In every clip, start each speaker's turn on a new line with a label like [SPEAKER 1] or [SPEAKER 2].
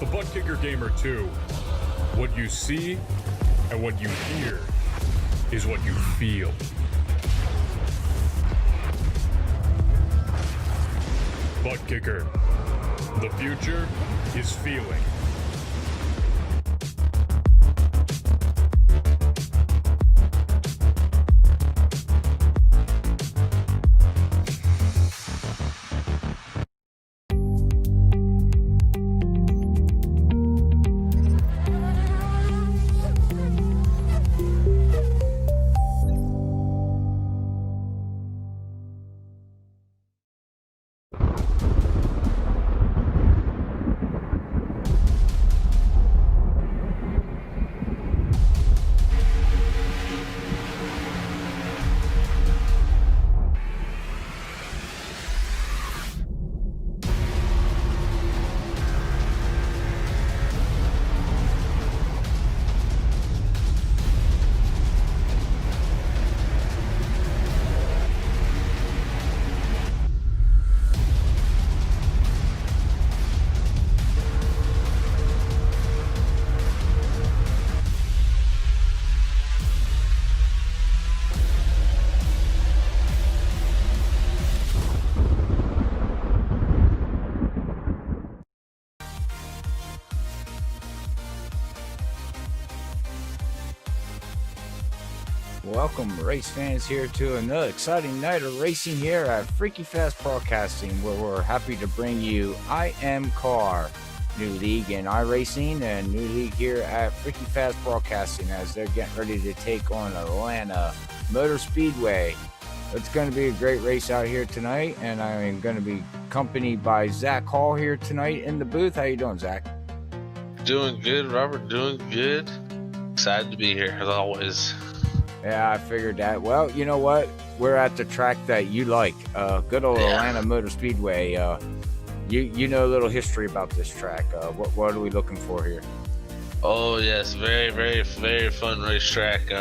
[SPEAKER 1] The ButtKicker Gamer2. What you see and what you hear is what you feel. ButtKicker. The future is feeling.
[SPEAKER 2] Welcome, race fans, here to another exciting night of racing here at Freaky Fast Broadcasting, where we're happy to bring you IAMCAR, new league in iRacing, and new league here at Freaky Fast Broadcasting as they're getting ready to take on Atlanta Motor Speedway. It's going to be a great race out here tonight, and I'm going to be accompanied by Zach Hall here tonight in the booth. How you doing, Zach?
[SPEAKER 3] Doing good, Robert. Doing good. Excited to be here as always.
[SPEAKER 2] Yeah, I figured that. Well, you know what? We're at the track that you like. Good old Atlanta Motor Speedway. You know a little history about this track. What are we looking for here?
[SPEAKER 3] Oh yes, very, very, very fun racetrack. You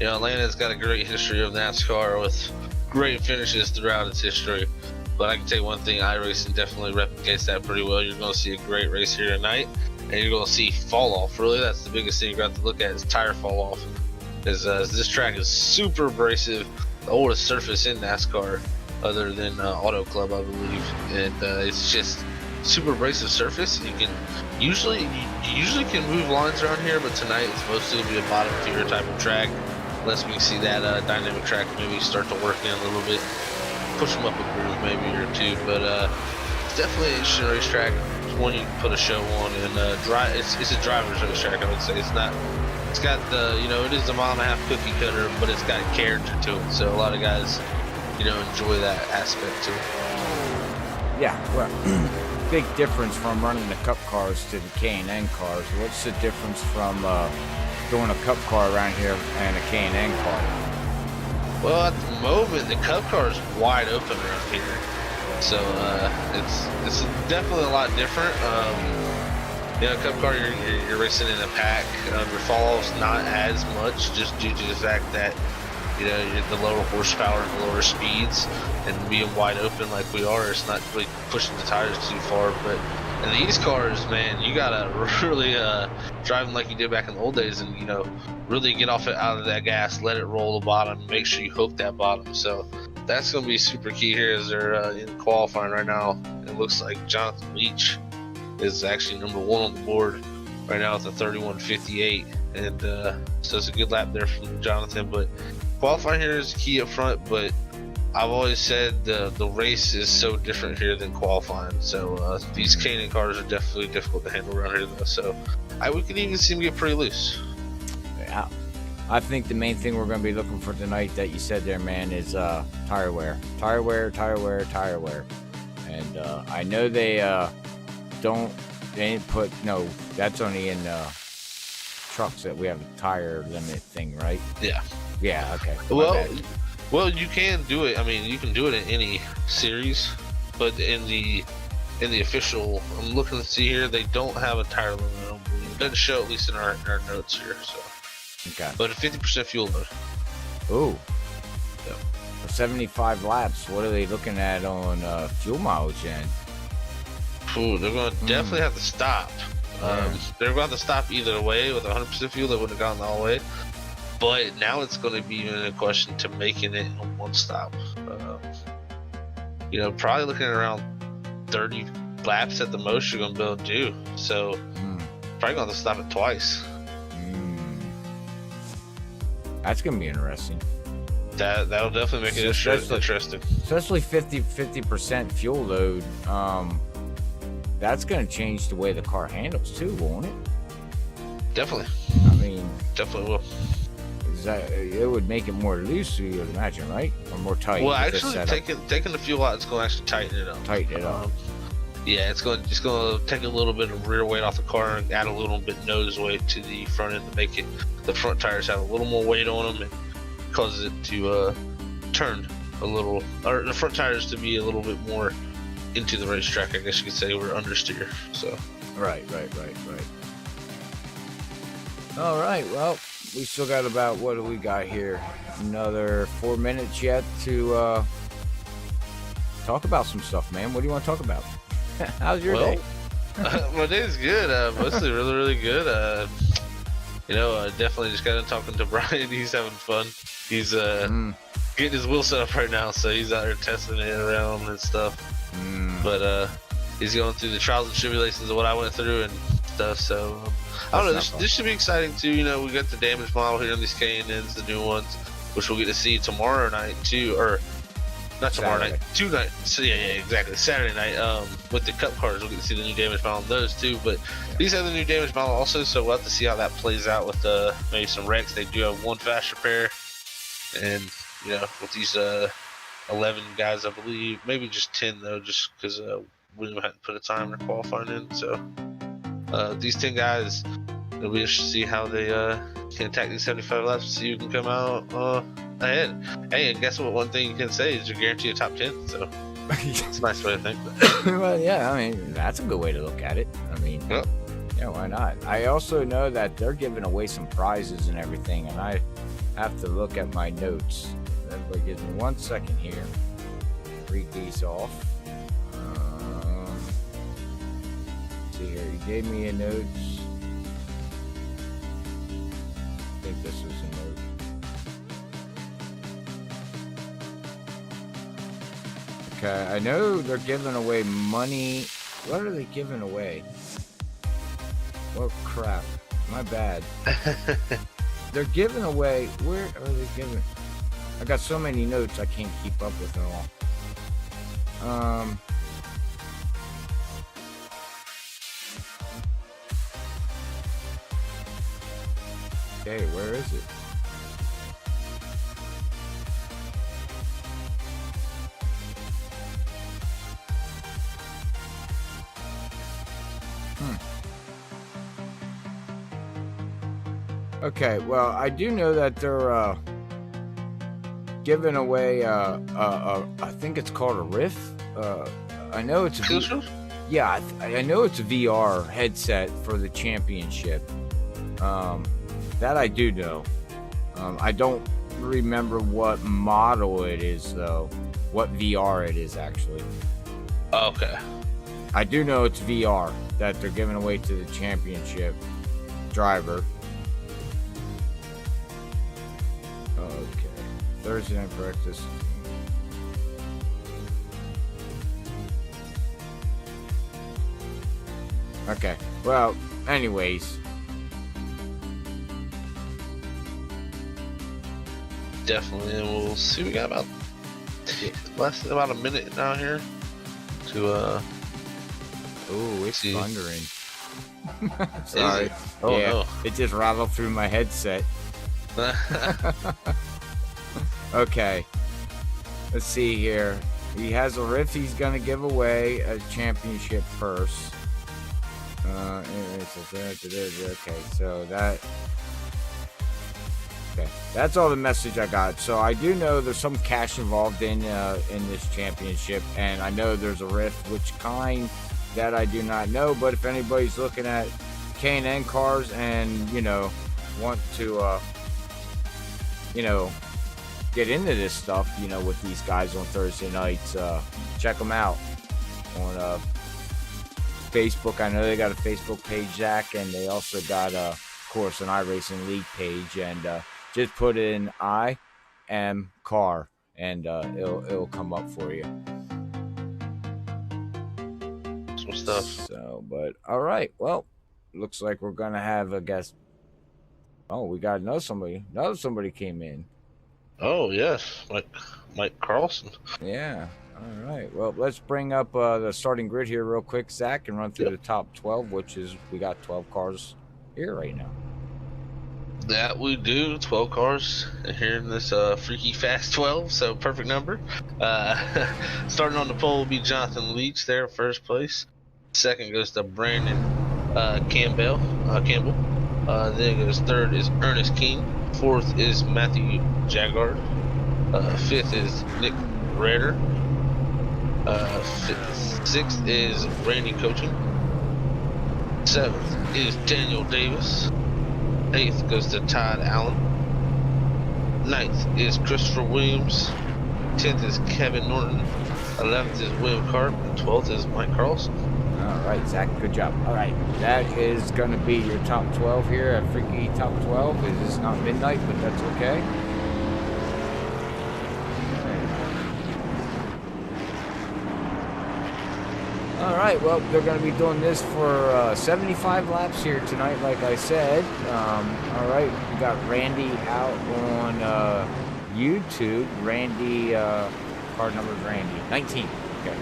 [SPEAKER 3] know, Atlanta's got a great history of NASCAR with great finishes throughout its history. But I can tell you one thing, iRacing definitely replicates that pretty well. You're going to see a great race here tonight, and you're going to see fall off. Really, that's the biggest thing you're going to have to look at is tire fall off. This track is super abrasive, the oldest surface in NASCAR other than Auto Club, I believe, and it's just super abrasive surface. You usually can move lines around here, but tonight it's mostly going to be a bottom tier type of track, unless we can see that dynamic track maybe start to work in a little bit, push them up a groove maybe or two, but it's definitely an interesting racetrack. It's one you can put a show on, and it's a driver's racetrack, I would say. It's got the, you know, it is a mile-and-a-half cookie cutter, but it's got character to it. So a lot of guys, you know, enjoy that aspect to it.
[SPEAKER 2] Yeah, well, big difference from running the Cup cars to the K&N cars. What's the difference from doing a Cup car around here and a K&N car?
[SPEAKER 3] Well, at the moment, the Cup car is wide open around here. So it's definitely a lot different. You know, Cup car, you're racing in a pack. Your fall off's not as much, just due to the fact that, you know, the lower horsepower and the lower speeds, and being wide open like we are, it's not really pushing the tires too far. But in these cars, man, you gotta really drive them like you did back in the old days, and, you know, really get out of that gas, let it roll the bottom, make sure you hook that bottom. So that's gonna be super key here as they're in qualifying right now. It looks like Jonathan Leach is actually number one on the board right now with a 31.58, and so it's a good lap there from Jonathan. But qualifying here is key up front, but I've always said the race is so different here than qualifying. So these K&N cars are definitely difficult to handle around here, though. So we could even see them get pretty loose.
[SPEAKER 2] Yeah, I think the main thing we're going to be looking for tonight that you said there, man, is tire wear, and I know they didn't put, no, that's only in trucks that we have a tire limit thing, right?
[SPEAKER 3] Yeah,
[SPEAKER 2] okay.
[SPEAKER 3] Well, you can do it. I mean, you can do it in any series, but in the official, I'm looking to see here, they don't have a tire limit. I don't believe. It doesn't show, at least in our notes here. So,
[SPEAKER 2] okay.
[SPEAKER 3] But a 50% fuel load.
[SPEAKER 2] Ooh.
[SPEAKER 3] Yeah.
[SPEAKER 2] For 75 laps, what are they looking at on fuel mileage then?
[SPEAKER 3] Ooh, they're going to definitely have to stop. They're going to stop either way. With 100% fuel, they would have gone all the way. But now it's going to be in a question to making it in one stop. Probably looking at around 30 laps at the most you're going to be able to do. So probably going to have to stop it twice.
[SPEAKER 2] That's going to be interesting.
[SPEAKER 3] That'll definitely make it interesting.
[SPEAKER 2] Especially 50% fuel load. That's going to change the way the car handles too, won't it?
[SPEAKER 3] Definitely.
[SPEAKER 2] I mean,
[SPEAKER 3] definitely will.
[SPEAKER 2] It would make it more loose, you would imagine, right? Or more tight.
[SPEAKER 3] Well, actually, taking the fuel out, it's going to actually tighten it up. Yeah, it's going to take a little bit of rear weight off the car and add a little bit nose weight to the front end to make it the front tires have a little more weight on them and causes it to turn a little, or the front tires to be a little bit more into the racetrack, I guess you could say, or understeer. So.
[SPEAKER 2] Right. All right, well, we still got about, what do we got here? Another 4 minutes yet to talk about some stuff, man. What do you want to talk about? How's your day?
[SPEAKER 3] My day's good. Mostly really, really good. Definitely just got in talking to Brian. He's having fun. He's getting his wheel set up right now, so he's out there testing it around and stuff. But he's going through the trials and tribulations of what I went through and stuff. So I don't know. This should be exciting too. We got the damage model here on these K&Ns, the new ones, which we'll get to see tomorrow night too, or not tomorrow night, tonight. So yeah, exactly. Saturday night. With the cup cars, we'll get to see the new damage model on those too. But these have the new damage model also, so we'll have to see how that plays out with maybe some wrecks. They do have one fast repair, and with these 11 guys, I believe, maybe just 10 though, just because we didn't have to put a time in qualifying in. So these 10 guys, it'll be interesting to see how they can attack these 75 laps and see who can come out ahead. Hey, and guess what? One thing you can say is you're guaranteed a top 10. So it's a nice way to think.
[SPEAKER 2] Well, yeah, I mean, that's a good way to look at it. I mean, yeah, why not? I also know that they're giving away some prizes and everything, and I have to look at my notes. Everybody gives me 1 second here. Read these off. See here, you gave me a note. I think this was a note. Okay, I know they're giving away money. What are they giving away? Oh crap, my bad. They're giving away, where are they giving? I got so many notes I can't keep up with them all. Okay, where is it? Okay, well, I do know that they're giving away I think it's called a Rift. I know it's a I know it's a VR headset for the championship. That I do know. I don't remember what model it is though. What VR it is actually.
[SPEAKER 3] Okay.
[SPEAKER 2] I do know it's VR that they're giving away to the championship driver. Okay. Thursday night practice. Okay. Well, anyways.
[SPEAKER 3] Definitely, and we'll see. We got about less than about a minute now here to
[SPEAKER 2] Oh, it's
[SPEAKER 3] see.
[SPEAKER 2] thundering. Sorry.
[SPEAKER 3] Oh
[SPEAKER 2] yeah,
[SPEAKER 3] no.
[SPEAKER 2] it just rattled through my headset. Okay. Let's see here. He has a Rift he's gonna give away a championship purse. Okay, so that. Okay, that's all the message I got. So I do know there's some cash involved in this championship, and I know there's a Rift, which kind that I do not know. But if anybody's looking at K&N cars and want to get into this stuff, with these guys on Thursday nights, check them out on Facebook. I know they got a Facebook page, Zach, and they also got, of course, an iRacing League page. And just put in IAMCAR, and it'll come up for you.
[SPEAKER 3] Some stuff.
[SPEAKER 2] So, but all right. Well, looks like we're gonna have a guest. Oh, we got another somebody. Another somebody came in.
[SPEAKER 3] Oh yes, Mike Carlson.
[SPEAKER 2] Yeah. All right. Well, let's bring up the starting grid here real quick, Zach, and run through the top 12, which is we got 12 cars here right now.
[SPEAKER 3] That we do. 12 cars here in this freaky fast 12, so perfect number. Starting on the pole will be Jonathan Leach there, first place. Second goes to Brandon Campbell. Then goes third is Ernest King. Fourth is Matthew Jaggard. Fifth is Nick Rader. Sixth is Randy Coaching. Seventh is Daniel Davis. Eighth goes to Todd Allen. Ninth is Christopher Williams. 10th is Kevin Norton. 11th is William Carp. And 12th is Mike Carlson.
[SPEAKER 2] All right, Zach, good job. All right, that is going to be your top 12 here at Freaky Top 12. It is not midnight, but that's okay. All right, well, they're going to be doing this for 75 laps here tonight, like I said. All right, we got Randy out on YouTube. Randy, car number is Randy, 19. Okay.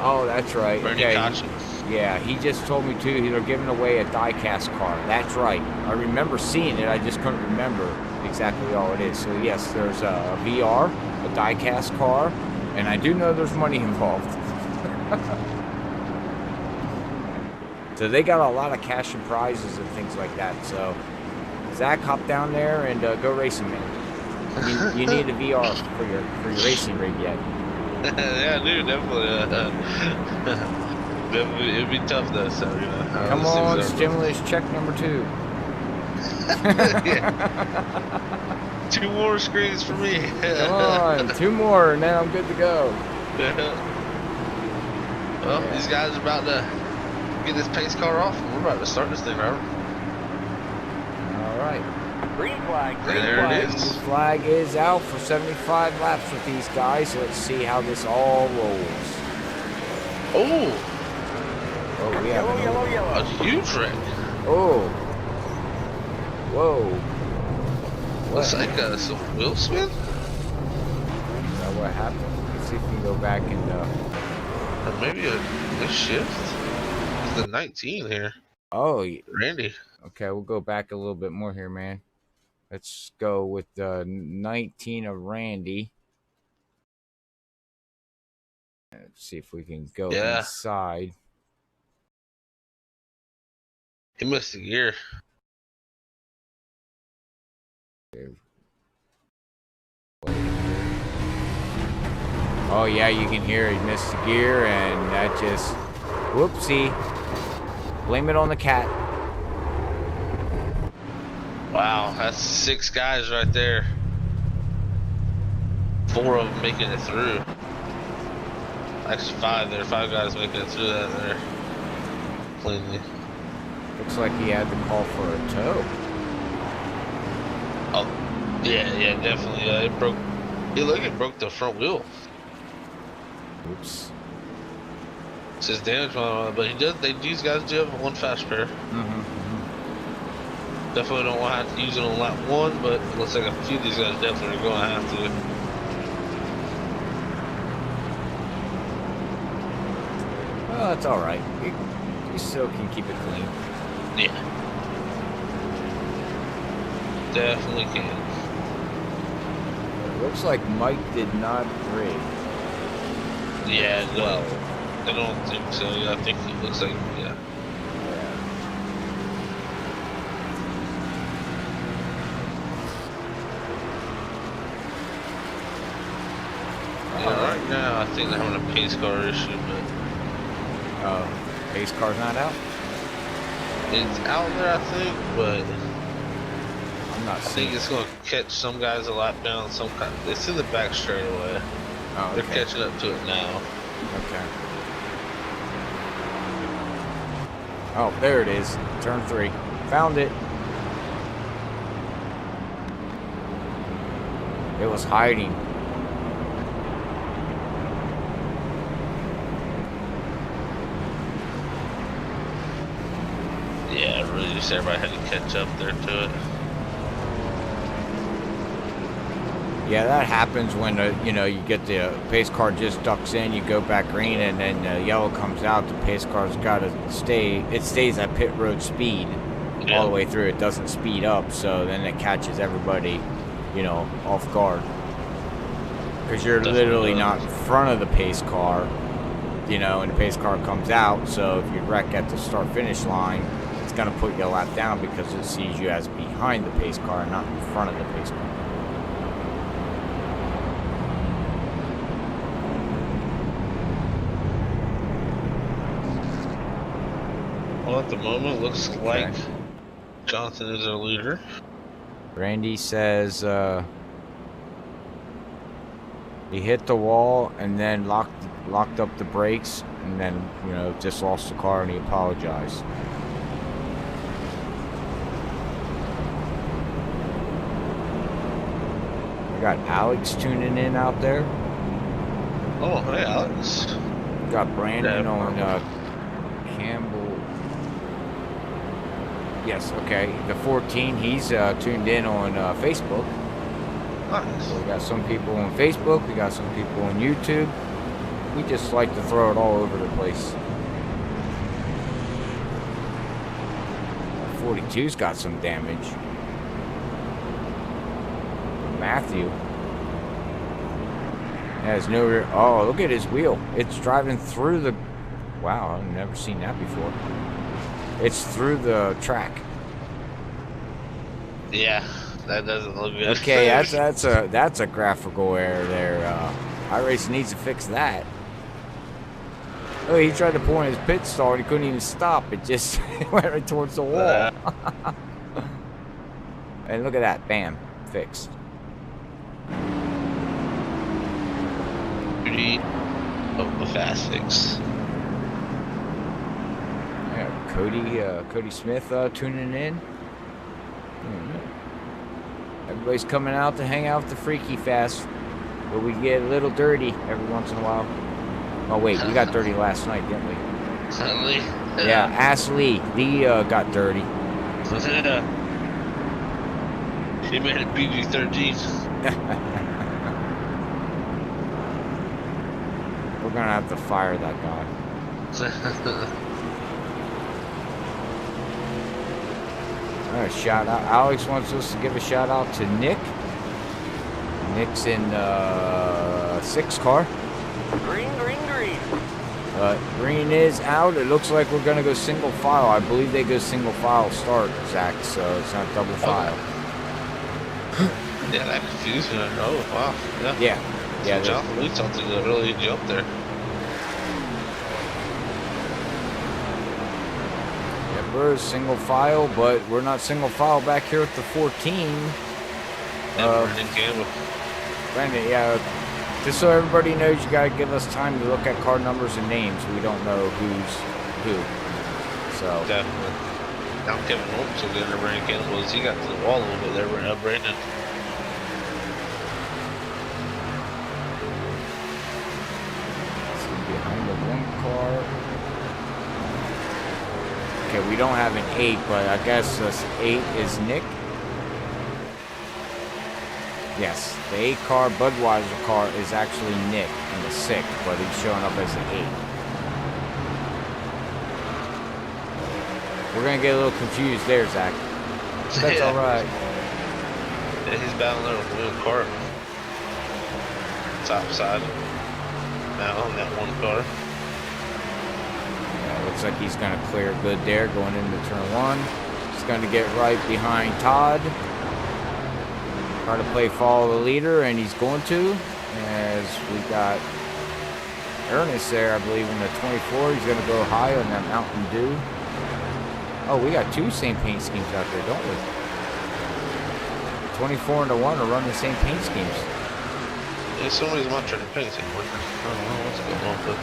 [SPEAKER 2] Oh, that's right.
[SPEAKER 3] Randy
[SPEAKER 2] Okay.
[SPEAKER 3] Caution.
[SPEAKER 2] Yeah, he just told me too. They're giving away a die-cast car. That's right. I remember seeing it. I just couldn't remember exactly all it is. So yes, there's a VR, a die-cast car, and I do know there's money involved. So they got a lot of cash and prizes and things like that. So Zach, hop down there and go racing, man. You need a VR for your racing rig yet.
[SPEAKER 3] Yeah, dude, definitely. It'd be tough though. So you know.
[SPEAKER 2] Come on, stimulus check number 2.
[SPEAKER 3] Yeah. 2 more screens for me.
[SPEAKER 2] Come on, 2 more, and then I'm good to go.
[SPEAKER 3] Well, these guys are about to get this pace car off. We're about to start this thing, Robert.
[SPEAKER 2] All right.
[SPEAKER 4] Green flag, green
[SPEAKER 3] There
[SPEAKER 4] flag.
[SPEAKER 3] it is.
[SPEAKER 2] Flag is out for 75 laps with these guys. Let's see how this all rolls.
[SPEAKER 3] Oh,
[SPEAKER 2] Oh, we have
[SPEAKER 4] Yellow,
[SPEAKER 2] an
[SPEAKER 4] yellow, yellow.
[SPEAKER 3] a huge wreck.
[SPEAKER 2] Oh. Whoa.
[SPEAKER 3] Looks
[SPEAKER 2] What?
[SPEAKER 3] like some wheel spin.
[SPEAKER 2] Is that what happened? Let's see if we can go back and
[SPEAKER 3] Or maybe a shift. It's the 19 here.
[SPEAKER 2] oh,
[SPEAKER 3] Randy.
[SPEAKER 2] okay, we'll go back a little bit more here, man. Let's go with the 19 of Randy. Let's see if we can go inside.
[SPEAKER 3] He missed a gear.
[SPEAKER 2] Oh yeah, you can hear he missed the gear, and that just whoopsie. Blame it on the cat.
[SPEAKER 3] Wow, that's 6 guys right there. 4 of them making it through. Actually 5 there. 5 guys making it through that there. Cleanly.
[SPEAKER 2] Looks like he had to call for a tow.
[SPEAKER 3] Oh, yeah, definitely. It broke. It looked like it broke the front wheel.
[SPEAKER 2] Oops.
[SPEAKER 3] It says damage on it, but these guys do have 1 fast pair. Definitely don't want to have to use it on lap 1, but it looks like a few of these guys definitely are going to have to.
[SPEAKER 2] Well, that's all right. You still can keep it clean.
[SPEAKER 3] Yeah. Definitely can.
[SPEAKER 2] It looks like Mike did not rig.
[SPEAKER 3] Yeah, no. I don't think so. Yeah, I think it looks like, yeah. Yeah, right now I think they're having a pace car issue, but
[SPEAKER 2] Pace car's not out?
[SPEAKER 3] it's out there, I think, but
[SPEAKER 2] I'm not
[SPEAKER 3] I
[SPEAKER 2] seeing
[SPEAKER 3] think it's going to catch some guys a lap down. It's in the back straightaway.
[SPEAKER 2] Oh,
[SPEAKER 3] They're
[SPEAKER 2] okay.
[SPEAKER 3] catching up to it now.
[SPEAKER 2] Okay. Oh, there it is. Turn 3. Found it. It was hiding.
[SPEAKER 3] Yeah, really, just everybody had to catch up there to it.
[SPEAKER 2] Yeah, that happens when you get the pace car just ducks in, you go back green, and then yellow comes out. The pace car's got to stay. It stays at pit road speed all the way through. It doesn't speed up, so then it catches everybody, off guard. Because you're literally not in front of the pace car, and the pace car comes out. So if you wreck at the start-finish line, it's gonna put you a lap down because it sees you as behind the pace car, not in front of the pace car.
[SPEAKER 3] Well, at the moment, looks like Jonathan is our leader.
[SPEAKER 2] Randy says he hit the wall and then locked up the brakes and then just lost the car and he apologized. We got Alex tuning in out there.
[SPEAKER 3] Oh, hey, Alex.
[SPEAKER 2] We got Brandon on Campbell. Yes, okay. The 14, he's tuned in on Facebook.
[SPEAKER 3] Nice.
[SPEAKER 2] So we got some people on Facebook, we got some people on YouTube. We just like to throw it all over the place. 42's got some damage. Matthew has no rear. Oh, look at his wheel. It's driving through the... Wow, I've never seen that before. It's through the track.
[SPEAKER 3] Yeah, that doesn't look good.
[SPEAKER 2] Okay, that's a graphical error there. iRacing needs to fix that. Oh, he tried to pull in his pit stall and he couldn't even stop. It just went right towards the wall. And look at that, bam, fixed.
[SPEAKER 3] Beauty of the fast fix.
[SPEAKER 2] Yeah, Cody Smith tuning in. Everybody's coming out to hang out with the Freaky Fast, but we get a little dirty every once in a while. Oh wait, we got dirty last night, didn't we?
[SPEAKER 3] Lee?
[SPEAKER 2] Yeah, Ask Lee. Lee got dirty.
[SPEAKER 3] She made it PG-13.
[SPEAKER 2] We're gonna have to fire that guy. Shout out. Alex wants us to give a shout out to Nick. Nick's in 6 car.
[SPEAKER 4] Green.
[SPEAKER 2] Green is out. It looks like we're gonna go single file. I believe they go single file start, Zach, so it's not double file.
[SPEAKER 3] Yeah, that confused me. Oh, wow.
[SPEAKER 2] Yeah.
[SPEAKER 3] Jonathan Lee something to really jump there.
[SPEAKER 2] Yeah, we're single file, but we're not single file back here at the 14. Brandon, yeah. Just so everybody knows, you gotta give us time to look at car numbers and names. We don't know who's who. So
[SPEAKER 3] Definitely. Now Kevin Wilkes will get into Brandon Campbell as he got to the wall a little bit there right now, Brandon.
[SPEAKER 2] So behind the 1 car. Okay, we don't have an 8, but I guess this 8 is Nick. Yes, the 8 car, Budweiser car, is actually Nick in the 6, but he's showing up as an 8. We're going to get a little confused there, Zach. That's alright.
[SPEAKER 3] Yeah, he's battling there with Will Cart. Top side. Now on that 1 car.
[SPEAKER 2] Yeah, looks like he's going to clear good there going into turn 1. He's going to get right behind Todd. Try to play follow the leader, and he's going to. As we got Ernest there, I believe, in the 24. He's going to go high on that Mountain Dew. Oh, we got 2 same paint schemes out there, don't we? 24 and the 1 are running the same paint schemes.
[SPEAKER 3] Yeah, somebody's not trying to paint anymore. I don't know what's going on, but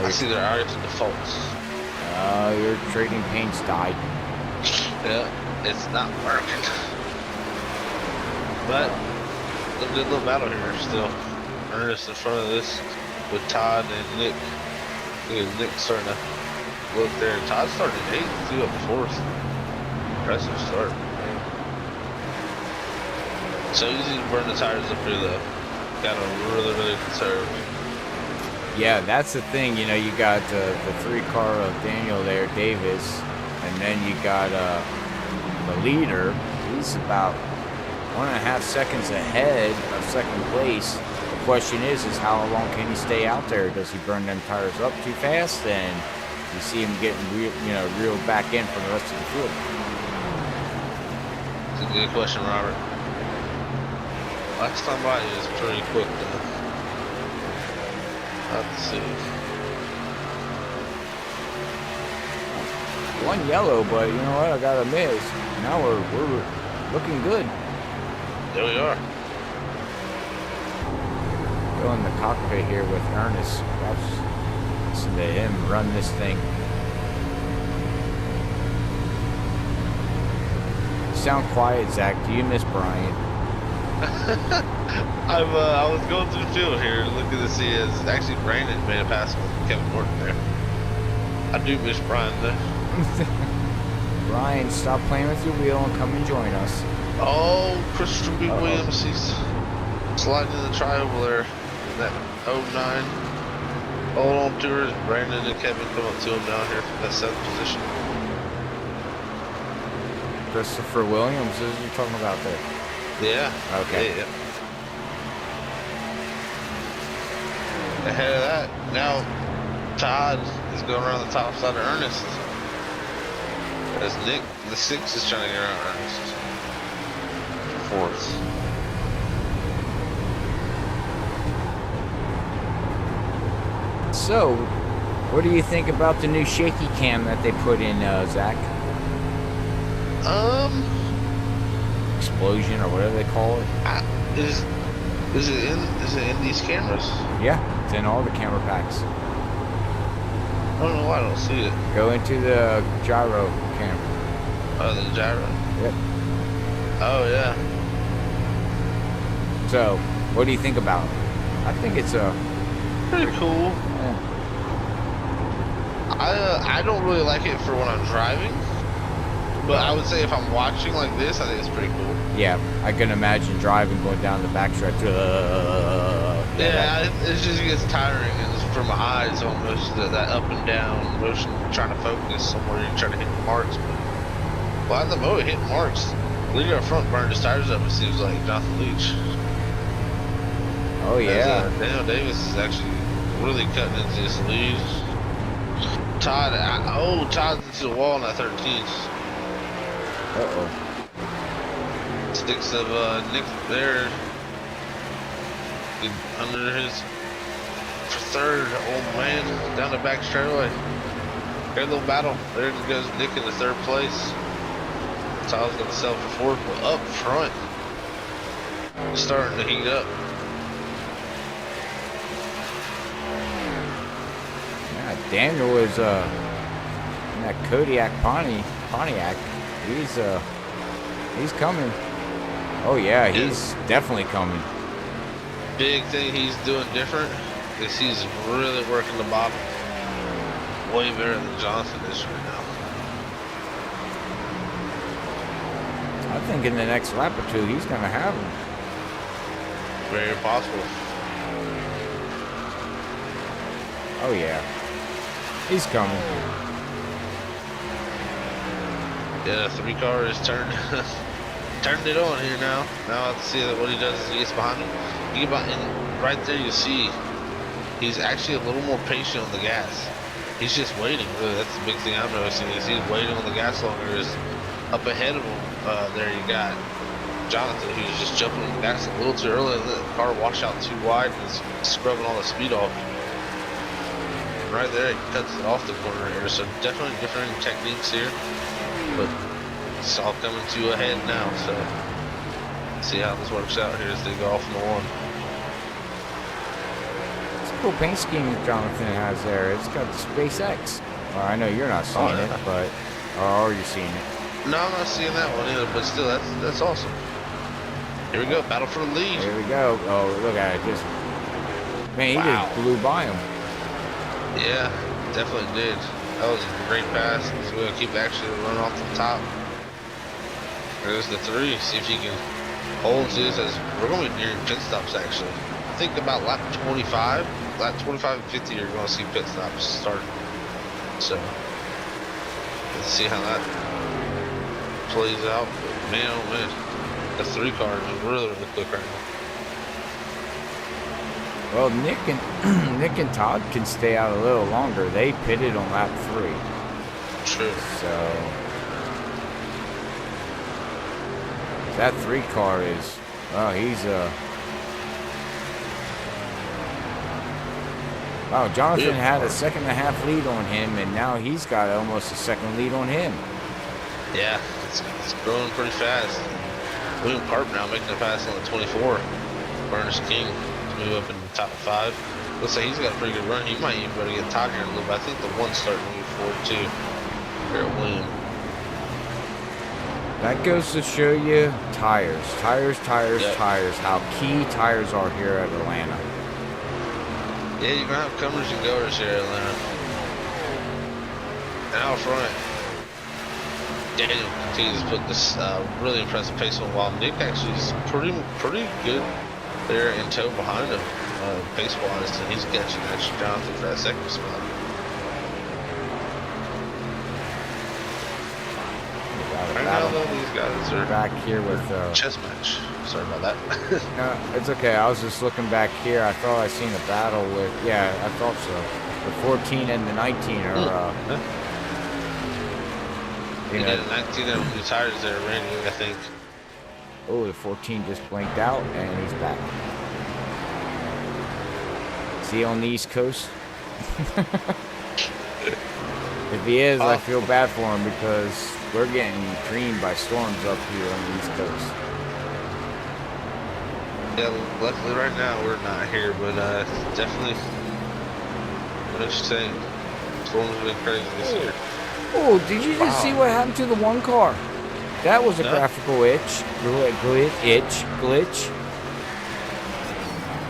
[SPEAKER 3] I see their iRacing defaults.
[SPEAKER 2] Your trading paints died.
[SPEAKER 3] Yeah, it's not working. But a good little battle here still. Ernest in front of this with Todd and Nick. Look at Nick starting to look there. Todd started at 8th, 2 up 4th. Impressive start. Man. So easy to burn the tires up here though. Gotta really conserve.
[SPEAKER 2] Yeah, that's the thing. You know, you got the 3 car of Daniel there, Davis, and then you got the leader. He's about 1.5 seconds ahead of second place. The question is how long can he stay out there? Does he burn them tires up too fast? And you see him getting reeled back in from the rest of the field.
[SPEAKER 3] It's a good question, Robert. Last time by he was pretty quick though. Let's see.
[SPEAKER 2] One yellow, but you know what? I gotta admit, now we're looking good.
[SPEAKER 3] There we are.
[SPEAKER 2] Go in the cockpit here with Ernest. Listen to him run this thing. You sound quiet, Zach. Do you miss Brian?
[SPEAKER 3] I was going through the field here looking to see as actually Brandon made a pass with Kevin Morton there. I do miss Brian though.
[SPEAKER 2] Brian, stop playing with your wheel and come and join us.
[SPEAKER 3] Oh, Christopher B. Williams, he's sliding in the tri-oval there. That 09. Hold on to her as Brandon and Kevin come up to him down here from that 7th position.
[SPEAKER 2] Christopher Williams, is you talking about there?
[SPEAKER 3] Yeah.
[SPEAKER 2] Okay.
[SPEAKER 3] Yeah. Ahead of that, now Todd is going around the top side of Ernest. As Nick, the 6 is trying to get around Ernest. 4th.
[SPEAKER 2] So, what do you think about the new shaky cam that they put in, Zach? Explosion or whatever they call it.
[SPEAKER 3] Is it in these cameras?
[SPEAKER 2] Yeah, it's in all the camera packs.
[SPEAKER 3] I don't know why I don't see it.
[SPEAKER 2] Go into the gyro camera.
[SPEAKER 3] Oh, the gyro.
[SPEAKER 2] Yep.
[SPEAKER 3] Oh yeah.
[SPEAKER 2] So, what do you think about it? I think it's
[SPEAKER 3] Pretty cool.
[SPEAKER 2] yeah.
[SPEAKER 3] I don't really like it for when I'm driving, but I would say if I'm watching like this, I think it's pretty cool.
[SPEAKER 2] Yeah, I can imagine driving, going down the backstretch.
[SPEAKER 3] Yeah, it just gets tiring and it's for my eyes almost, that up and down motion, trying to focus somewhere, you're trying to hit the marks. But, well, at the moment, hitting marks, leader up front burned his tires up, it seems like, Jonathan Leach.
[SPEAKER 2] Oh, yeah.
[SPEAKER 3] Daniel Davis is actually really cutting into this lead. Todd's into the wall in that 13th.
[SPEAKER 2] Uh-oh.
[SPEAKER 3] Sticks of Nick there. Under his for 3rd, old man down the back straightaway. Great little battle. There goes Nick in the 3rd place. Todd's gonna sell for 4th, but up front, it's starting to heat up.
[SPEAKER 2] Yeah, Daniel is in that Kodiak Pontiac. He's coming. Oh yeah, he's definitely coming.
[SPEAKER 3] Big thing he's doing different is he's really working the bottom way better than Johnson is right now.
[SPEAKER 2] I think in the next lap or 2, he's gonna have him.
[SPEAKER 3] Very possible.
[SPEAKER 2] Oh yeah, he's coming.
[SPEAKER 3] Yeah, 3 car is turned it on here now. Now let's see what he does is he gets behind him. You get behind, and right there you see he's actually a little more patient on the gas. He's just waiting, really. That's the big thing I'm noticing is he's waiting on the gas longer. Is up ahead of him, there you got Jonathan, who's just jumping on the gas a little too early and let the car wash out too wide and is scrubbing all the speed off. Right there, he cuts it off the corner here, so definitely different techniques here. But it's all coming to a head now, so let's see how this works out here as they go off in the 1.
[SPEAKER 2] It's a cool paint scheme that Jonathan has there. It's got the SpaceX. Well, I know you're not seeing it, but or are you seeing it?
[SPEAKER 3] No, I'm not seeing that one either, but still, that's awesome. Here we go, battle for the lead.
[SPEAKER 2] Here we go. Oh, look at it. Just, man, he
[SPEAKER 3] Wow.
[SPEAKER 2] just blew by him.
[SPEAKER 3] Yeah, definitely did. That was a great pass. So we're gonna keep actually run off the top. There's the 3. See if you can hold to this as we're gonna be near pit stops actually. I think about lap 25 and 50 you're gonna see pit stops start. So let's see how that plays out. But man, oh man, the 3 car is really quick right now.
[SPEAKER 2] Well, Nick and Todd can stay out a little longer. They pitted on lap 3.
[SPEAKER 3] True.
[SPEAKER 2] So that 3 car is, oh, he's wow, Jonathan had a 2.5 lead on him, and now he's got almost a 2nd lead on him.
[SPEAKER 3] Yeah, it's growing pretty fast. William Carp now making a pass on the 24. Ernest King to move up in the top 5. Looks like he's got a pretty good run. He might even be able to get Todd here in a little bit. I think the 1's starting to move forward too. Here at William.
[SPEAKER 2] That goes to show you tires,
[SPEAKER 3] Yep.
[SPEAKER 2] tires, how key tires are here at Atlanta.
[SPEAKER 3] Yeah, you're gonna have comers and goers here at Atlanta. And out front, Daniel continues to put this really impressive pace on, while Nick actually is pretty good there in tow behind him, pace-wise, and he's catching actually down through that 2nd spot. Right now, though, these guys are
[SPEAKER 2] back here with
[SPEAKER 3] chess match. Sorry about that.
[SPEAKER 2] no, it's okay. I was just looking back here. I thought I seen a battle with, yeah, I thought so. The 14 and the 19 are, you know,
[SPEAKER 3] the 19 of new tires there, Randy, I think.
[SPEAKER 2] oh, the 14 just blinked out, and he's back. Is he on the East Coast? If he is, I feel bad for him because we're getting creamed by storms up here on the East Coast.
[SPEAKER 3] Yeah, luckily right now we're not here, but definitely, what I'm just saying, storms have been crazy this year.
[SPEAKER 2] Oh, did you just see what happened to the 1 car? That was a
[SPEAKER 3] No.
[SPEAKER 2] graphical glitch.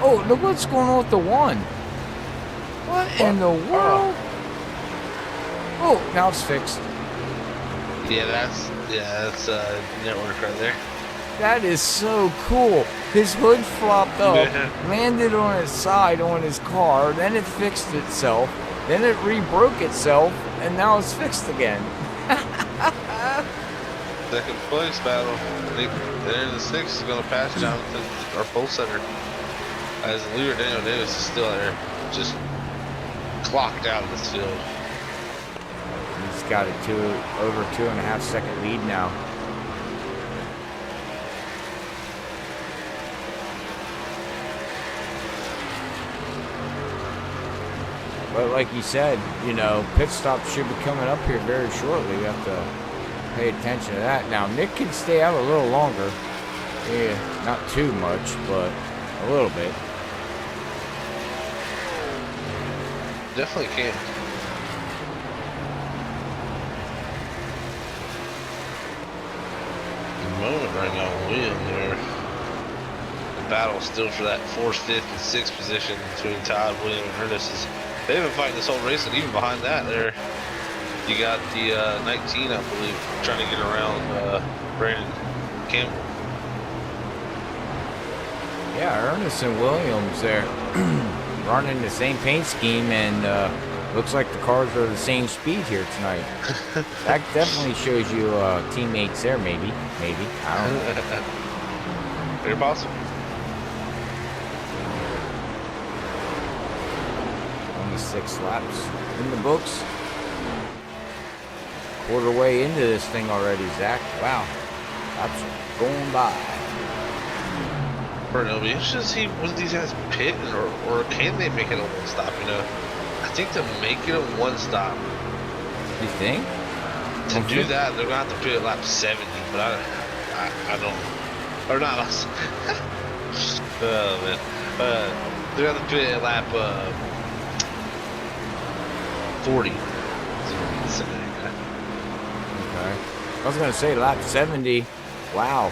[SPEAKER 2] Oh, look what's going on with the 1. What in the world? Oh, now it's fixed.
[SPEAKER 3] Yeah, that's network right there.
[SPEAKER 2] That is so cool. His hood flopped up,
[SPEAKER 3] Yeah.
[SPEAKER 2] landed on his side on his car, then it fixed itself, then it re-broke itself, and now it's fixed again.
[SPEAKER 3] 2nd place battle. I think there the 6 is going to pass Jonathan, our pole setter, as the leader Daniel Davis is still there, just clocked out of this field.
[SPEAKER 2] He's got a over 2.5 second lead now. But like you said, you know, pit stops should be coming up here very shortly. We have to pay attention to that. Now, Nick can stay out a little longer. Yeah, not too much, but a little bit.
[SPEAKER 3] Definitely can. Moment right now, William there. The battle still for that 4th, 5th, and 6th position between Todd, William, and Ernest. They've been fighting this whole race, and even behind that, there you got the 19, I believe, trying to get around Brandon Campbell.
[SPEAKER 2] Yeah, Ernest and Williams there running the same paint scheme, and looks like the cars are the same speed here tonight. That definitely shows you teammates there, maybe. I don't know.
[SPEAKER 3] Very possible.
[SPEAKER 2] 6 laps in the books. Quarter way into this thing already, Zach. Wow. Laps going by.
[SPEAKER 3] It'll be interesting to see when these guys pit, or can they make it a 1 stop, you know? I think to make it a 1 stop,
[SPEAKER 2] You think?
[SPEAKER 3] to do that, they're going to have to pit at lap 70, but I don't, or not, oh man. They're going to have to pit at lap 40. So
[SPEAKER 2] Okay. I was gonna say lap 70. Wow.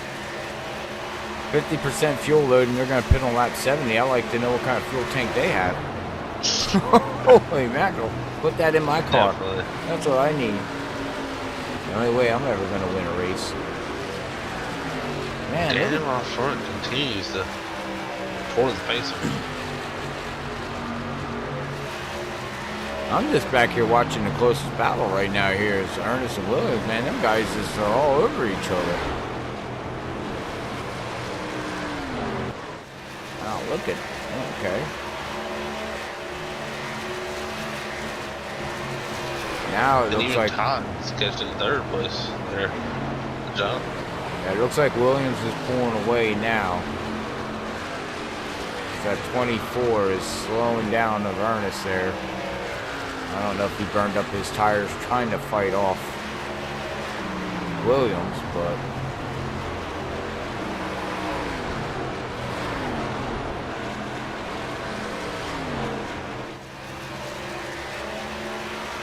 [SPEAKER 2] 50% fuel load, and they're gonna pit on lap 70. I like to know what kind of fuel tank they have. Holy mackerel! Put that in my car.
[SPEAKER 3] Definitely.
[SPEAKER 2] That's what I need. The only way I'm ever gonna win a race. Man, look
[SPEAKER 3] Daniel on front continues to pour the pace.
[SPEAKER 2] I'm just back here watching the closest battle right now. Here is Ernest and Williams. Man, them guys just are all over each other. Wow, look at. Okay. Now it
[SPEAKER 3] And
[SPEAKER 2] looks
[SPEAKER 3] even
[SPEAKER 2] like.
[SPEAKER 3] Todd's catching third place there. Good job.
[SPEAKER 2] Yeah, it looks like Williams is pulling away now. That 24 is slowing down of Ernest there. I don't know if he burned up his tires trying to fight off Williams, but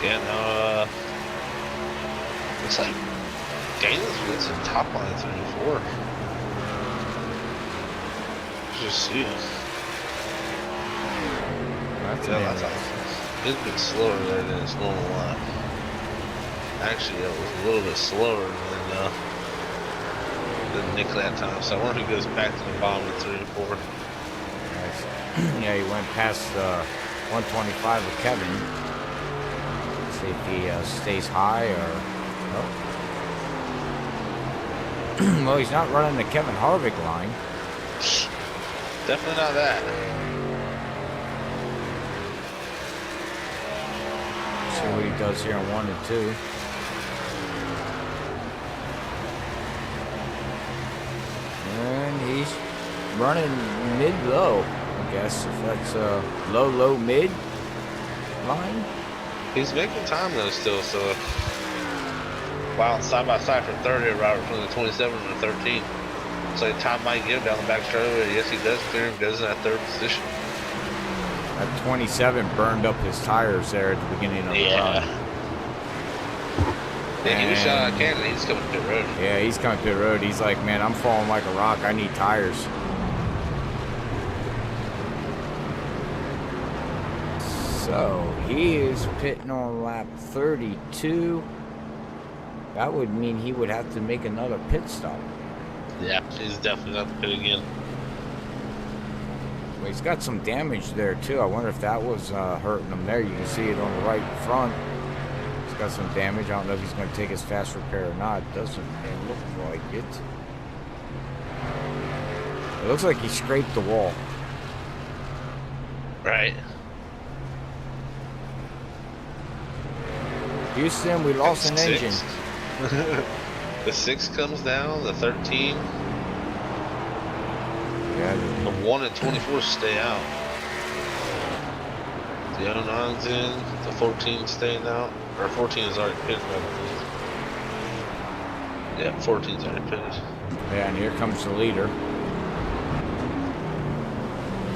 [SPEAKER 3] Yeah, no, looks like Daniels gets a top line 34. Just see it.
[SPEAKER 2] that's
[SPEAKER 3] Yeah, that's awesome. It's a bit slower there than its normal lap. Actually, it was a little bit slower than Nick that time. So I wonder who goes back to the bottom of 3 and 4.
[SPEAKER 2] nice. Yeah, he went past 125 with Kevin. See if he stays high or. Oh. Well, he's not running the Kevin Harvick line.
[SPEAKER 3] Definitely not that.
[SPEAKER 2] See what he does here in 1 and 2. And he's running mid-low, I guess, if that's low-mid line.
[SPEAKER 3] He's making time though still, so wow, side by side for 30 right between the 27 and the 13. So time might give down the back straightaway. Yes, he does clear him, goes in that third position.
[SPEAKER 2] That 27 burned up his tires there at the beginning of the run.
[SPEAKER 3] Yeah, he was shot out of Canada. He's coming to pit road.
[SPEAKER 2] Yeah, he's coming pit road. He's like, man, I'm falling like a rock. I need tires. So he is pitting on lap 32. That would mean he would have to make another pit stop.
[SPEAKER 3] Yeah, he's definitely not the pit again.
[SPEAKER 2] Well, he's got some damage there too. I wonder if that was hurting him there. You can see it on the right front. He's got some damage. I don't know if he's going to take his fast repair or not. It doesn't look like it. It looks like he scraped the wall.
[SPEAKER 3] Right.
[SPEAKER 2] Houston, we lost an engine.
[SPEAKER 3] The 6 comes down, the 13.
[SPEAKER 2] Yeah,
[SPEAKER 3] The 1 and 24 stay out. The 09's in, the 14 staying out. Or 14 is already pitted, I believe. Yeah, 14's already pitted.
[SPEAKER 2] yeah, and here comes the leader.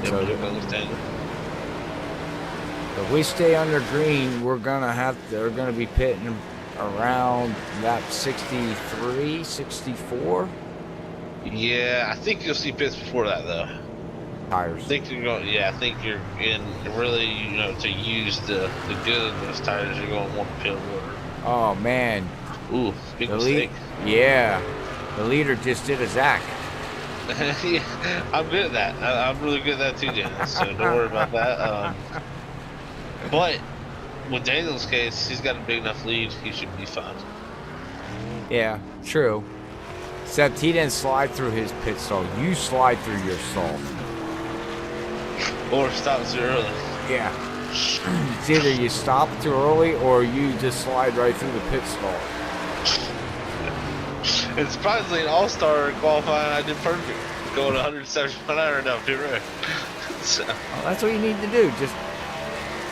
[SPEAKER 3] Yep,
[SPEAKER 2] So
[SPEAKER 3] here comes Daniel.
[SPEAKER 2] If we stay under green, we're they're gonna be pitting around lap 63, 64
[SPEAKER 3] Yeah, I think you'll see pits before that though.
[SPEAKER 2] tires.
[SPEAKER 3] I think you're going. Yeah, I think you're in really. You know, to use the good of those tires, you're going to want to pit water.
[SPEAKER 2] Oh man,
[SPEAKER 3] Ooh, big
[SPEAKER 2] the
[SPEAKER 3] mistake.
[SPEAKER 2] yeah, the leader just did a Zach.
[SPEAKER 3] Yeah, I'm good at that. I'm really good at that too, Janice. So don't worry about that. But with Daniel's case, he's got a big enough lead. He should be fine.
[SPEAKER 2] Yeah, true. Except he didn't slide through his pit stall. You slide through your stall.
[SPEAKER 3] Or stop too early.
[SPEAKER 2] Yeah. It's either you stop too early or you just slide right through the pit stall.
[SPEAKER 3] And surprisingly, in All-Star qualifying, I did perfect. Going 170 mile an hour down pit road. So,
[SPEAKER 2] Well, that's what you need to do. Just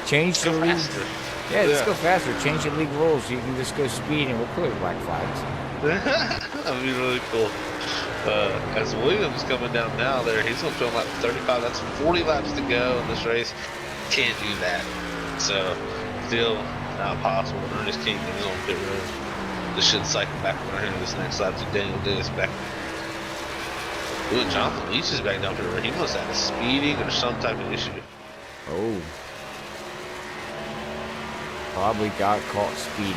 [SPEAKER 2] change the
[SPEAKER 3] go
[SPEAKER 2] lead.
[SPEAKER 3] faster.
[SPEAKER 2] Yeah, just go faster. Change the league rules. You can just go speed and we'll clear black flags.
[SPEAKER 3] That would be really cool. As Williams coming down now there, he's going to film like 35. That's 40 laps to go in this race. Can't do that. So, still not possible. Ernest can't get his own pit road. This should cycle back around here this next lap to Daniel Davis back. Ooh, Jonathan Leach is back down here. He must have had a speeding or some type of issue.
[SPEAKER 2] Oh. Probably got caught speeding.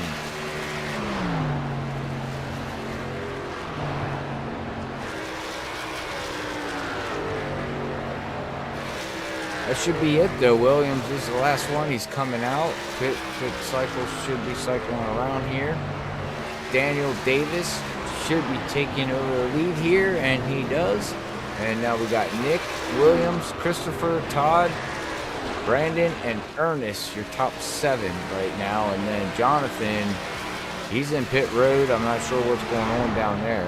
[SPEAKER 2] That should be it though. Williams is the last one. He's coming out. Pit cycles should be cycling around here. Daniel Davis should be taking over the lead here, and he does. And now we got Nick, Williams, Christopher, Todd, Brandon, and Ernest, your top 7 right now. And then Jonathan, he's in pit road. I'm not sure what's going on down there.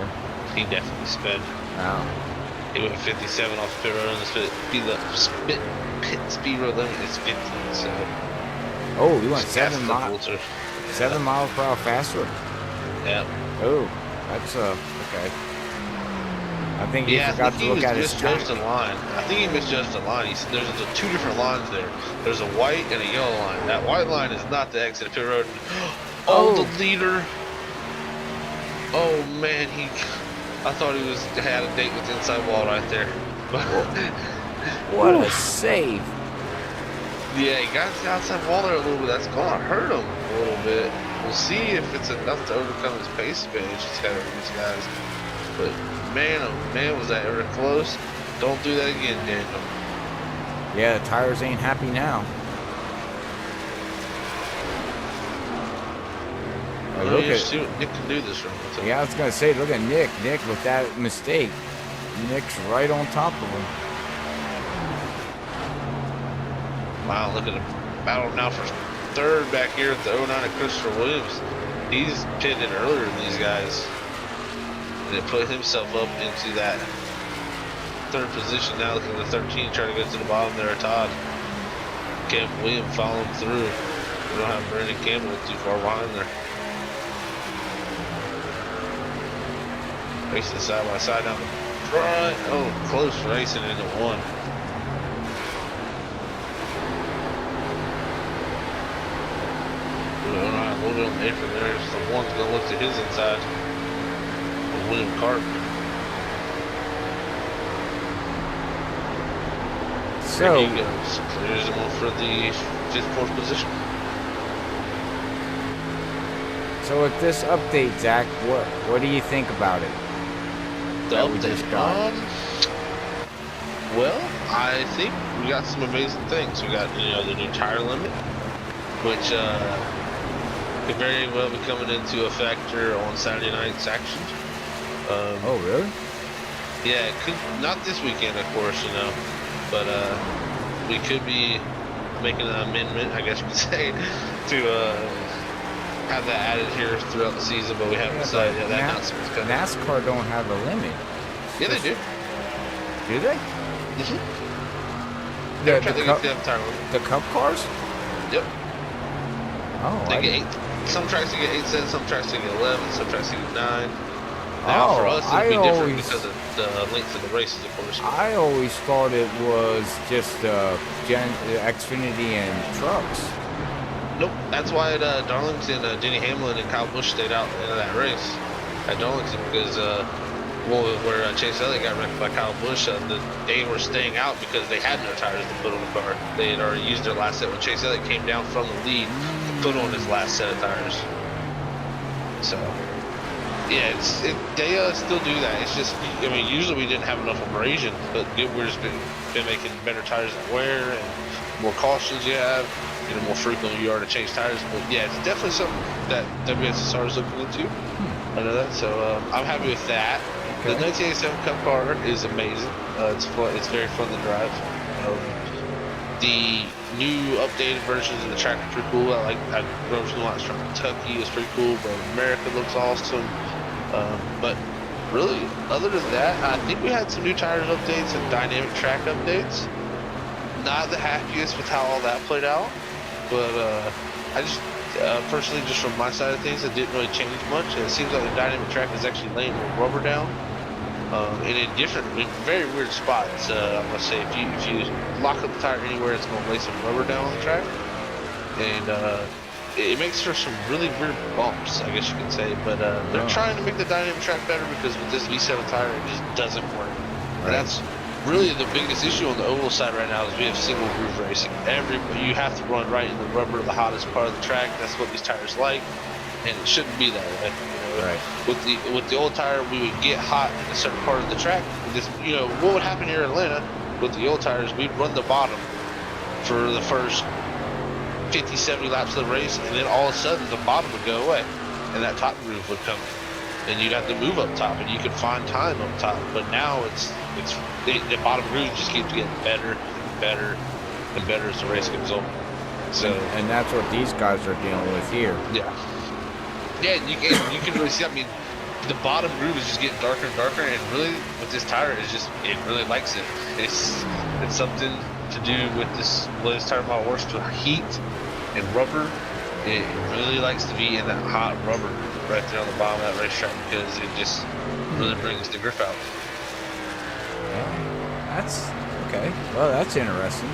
[SPEAKER 3] He definitely sped.
[SPEAKER 2] Wow.
[SPEAKER 3] He went 57 off the pit road, and the pit speed road limit is 50. So.
[SPEAKER 2] Oh, he went 7 miles. 7 miles per hour faster.
[SPEAKER 3] Yeah.
[SPEAKER 2] Oh, that's okay. I think he forgot to look at his time.
[SPEAKER 3] Misjudged a line. I think he misjudged a line. He said there's 2 different lines there. There's a white and a yellow line. That white line is not the exit of pit road. Oh, the leader. Oh man, I thought he had a date with the inside wall right there.
[SPEAKER 2] What a save.
[SPEAKER 3] Yeah, he got the outside wall there a little bit. That's gonna hurt him a little bit. We'll see if it's enough to overcome his pace advantage he's got over these guys. But man, oh man, was that ever close. Don't do that again, Daniel.
[SPEAKER 2] Yeah, the tires ain't happy now.
[SPEAKER 3] Look at see what Nick can do this run.
[SPEAKER 2] Yeah, I was gonna say, look at Nick. Nick with that mistake. Nick's right on top of him.
[SPEAKER 3] Wow, look at him. Battle now for 3rd back here at the 09 of Christopher Williams. He's pitted earlier than these guys. And it put himself up into that 3rd position. Now looking at the 13, trying to go to the bottom there, Todd. Cam Williams following through. We don't have Brandon Campbell too far behind there. Racing side by side down the front. Oh, close racing into 1. A little bit on the apron there. So the 1's going to look to his inside. William Carp.
[SPEAKER 2] So
[SPEAKER 3] there he goes. There's one for the 4th position.
[SPEAKER 2] So with this update, Zach, what do you think about it?
[SPEAKER 3] The update. Well, I think we got some amazing things. We got the new tire limit, which could very well be coming into a factor on Saturday night's action.
[SPEAKER 2] Oh, really?
[SPEAKER 3] Yeah, it could, not this weekend, of course, but we could be making an amendment, I guess you could say, to have that added here throughout the season, but we haven't decided yet. That announcement's coming.
[SPEAKER 2] NASCAR don't have a limit.
[SPEAKER 3] Yeah, they do.
[SPEAKER 2] Do they?
[SPEAKER 3] Mm-hmm.
[SPEAKER 2] The Cup cars?
[SPEAKER 3] Yep.
[SPEAKER 2] Oh,
[SPEAKER 3] they get 8. Some tracks to get 8 sets, some tracks to get 11, some tracks to get 9. Now for us, it'd be different because of the length of the races, of course.
[SPEAKER 2] I always thought it was just Xfinity and trucks.
[SPEAKER 3] Nope, that's why at Darlington, Denny Hamlin and Kyle Busch stayed out in that race at Darlington because, where Chase Elliott got wrecked by Kyle Busch, they were staying out because they had no tires to put on the car. They had already used their last set when Chase Elliott came down from the lead to put on his last set of tires. So, yeah, they still do that. It's just, I mean, usually we didn't have enough abrasion, but Goodyear's been making better tires that wear and more cautions you have. More frequently you are to change tires, but yeah, it's definitely something that WSSR is looking into. I know that, so I'm happy with that. Okay. The 1987 Cup car is amazing. It's fun. It's very fun to drive. The new updated versions of the track are pretty cool. I drove some lots from Kentucky. It's pretty cool. But America looks awesome. But really, other than that, I think we had some new tires updates and dynamic track updates. Not the happiest with how all that played out. But I just personally, just from my side of things, it didn't really change much. And it seems like the dynamic track is actually laying more rubber down, and in very weird spots. I must say, if you lock up the tire anywhere, it's going to lay some rubber down on the track. And it makes for some really weird bumps, I guess you could say. But they're trying to make the dynamic track better because with this V7 tire, it just doesn't work. And that's really the biggest issue on the oval side right now is we have single groove racing. You have to run right in the rubber, the hottest part of the track. That's what these tires like, and it shouldn't be that way. You know?
[SPEAKER 2] Right.
[SPEAKER 3] With the old tire, we would get hot in a certain part of the track. This, you know, what would happen here in Atlanta with the old tires? We'd run the bottom for the first 50, 70 laps of the race, and then all of a sudden the bottom would go away, and that top groove would come in, and you'd have to move up top, and you could find time up top. But now the bottom groove just keeps getting better and better and better as the race goes on. So,
[SPEAKER 2] and that's what these guys are dealing with here.
[SPEAKER 3] Yeah, you can really see. I mean, the bottom groove is just getting darker and darker, and really with this tire, it really likes it. It's something to do with this tire model works with heat and rubber. It really likes to be in that hot rubber right there on the bottom of that racetrack because it just really brings the grip out.
[SPEAKER 2] That's okay. Well, that's interesting.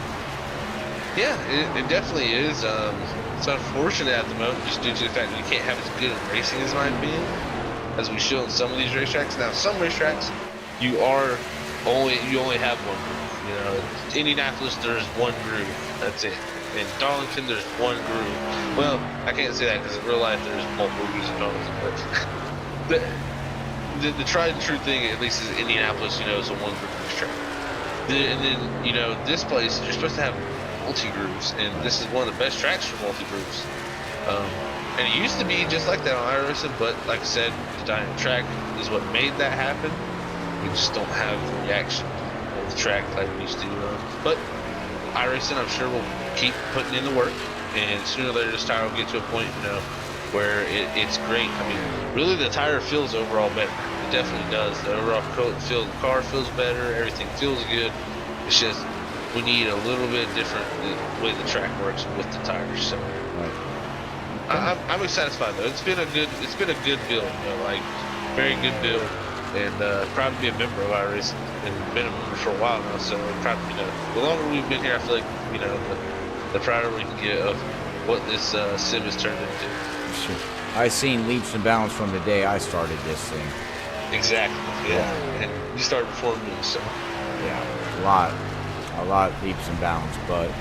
[SPEAKER 3] Yeah, it definitely is. It's unfortunate at the moment just due to the fact that you can't have as good at racing as mine being as we show in some of these racetracks. Now, some racetracks you only have one groove. You know, Indianapolis, there's one groove. That's it. In Darlington, there's one groove. Well, I can't say that because in real life, there's multiple grooves in Darlington. But the tried and true thing, at least, is Indianapolis. You know, is a one groove racetrack. And then, you know, this place, you're supposed to have multi grooves, and this is one of the best tracks for multi grooves. And it used to be just like that on iRacing, but like I said, the dynamic track is what made that happen. We just don't have the reaction of the track like we used to. But iRacing, I'm sure, will keep putting in the work, and sooner or later this tire will get to a point, you know, where it's great. I mean, really, the tire feels overall better. It definitely does. The overall feel, the car feels better. Everything feels good. It's just we need a little bit different the way the track works with the tires. So. I'm satisfied though. It's been a good build, you know, like very good build, and proud to be a member of iRacing and been a member for a while now. So I'm proud, you know, the longer we've been here, I feel like, you know, the prouder we can get of what this sim has turned into.
[SPEAKER 2] Sure. I've seen leaps and bounds from the day I started this thing.
[SPEAKER 3] Exactly. Yeah. And you started before me, so.
[SPEAKER 2] Yeah, a lot leaps and bounds, but.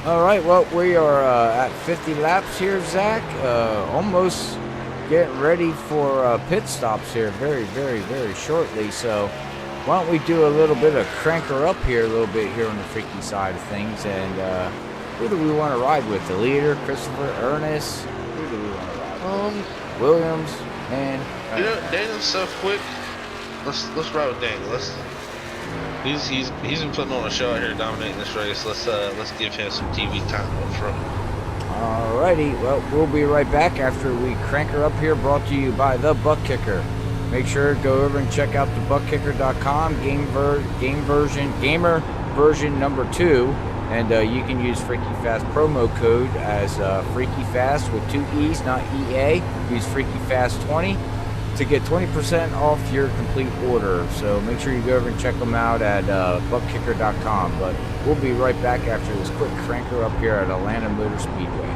[SPEAKER 2] All right, well, we are at 50 laps here, Zach. Almost getting ready for pit stops here very, very, very shortly. So why don't we do a little bit of crank her up here a little bit here on the freaky side of things. And who do we want to ride with? The leader, Christopher, Ernest? Who do we want to ride with? Williams, and...
[SPEAKER 3] You know, Daniel's so quick. Let's ride with Daniel. He's been putting on a show out here dominating this race. Let's give him some TV time up front.
[SPEAKER 2] Alrighty, well, we'll be right back after we crank her up here, brought to you by the ButtKicker. Make sure to go over and check out the ButtKicker.com gamer version number 2, and you can use Freaky Fast promo code as Freaky Fast with 2 E's, not EA. Use Freaky Fast 20 to get 20% off your complete order. So make sure you go over and check them out at ButtKicker.com. But we'll be right back after this quick cranker up here at Atlanta Motor Speedway.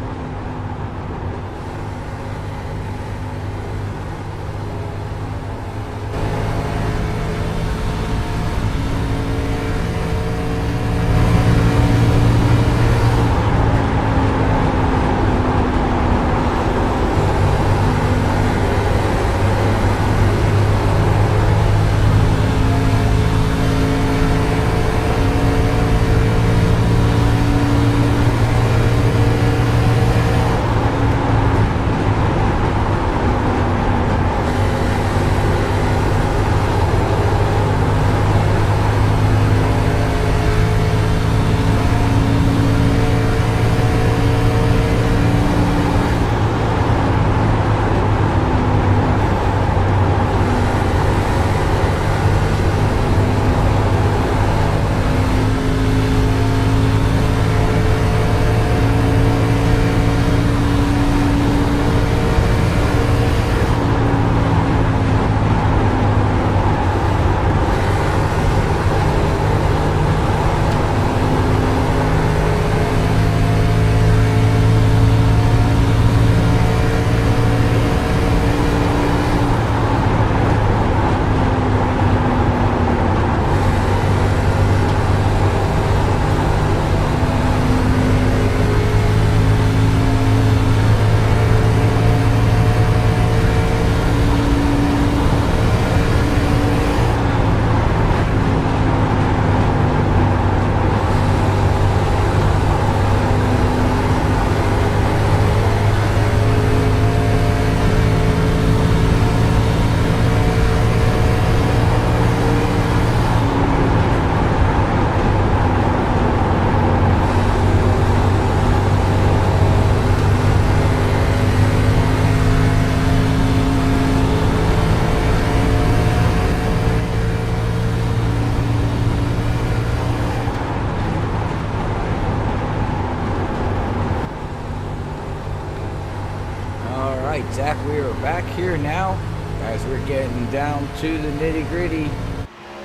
[SPEAKER 2] right, Zach, we are back here now as we're getting down to the nitty gritty.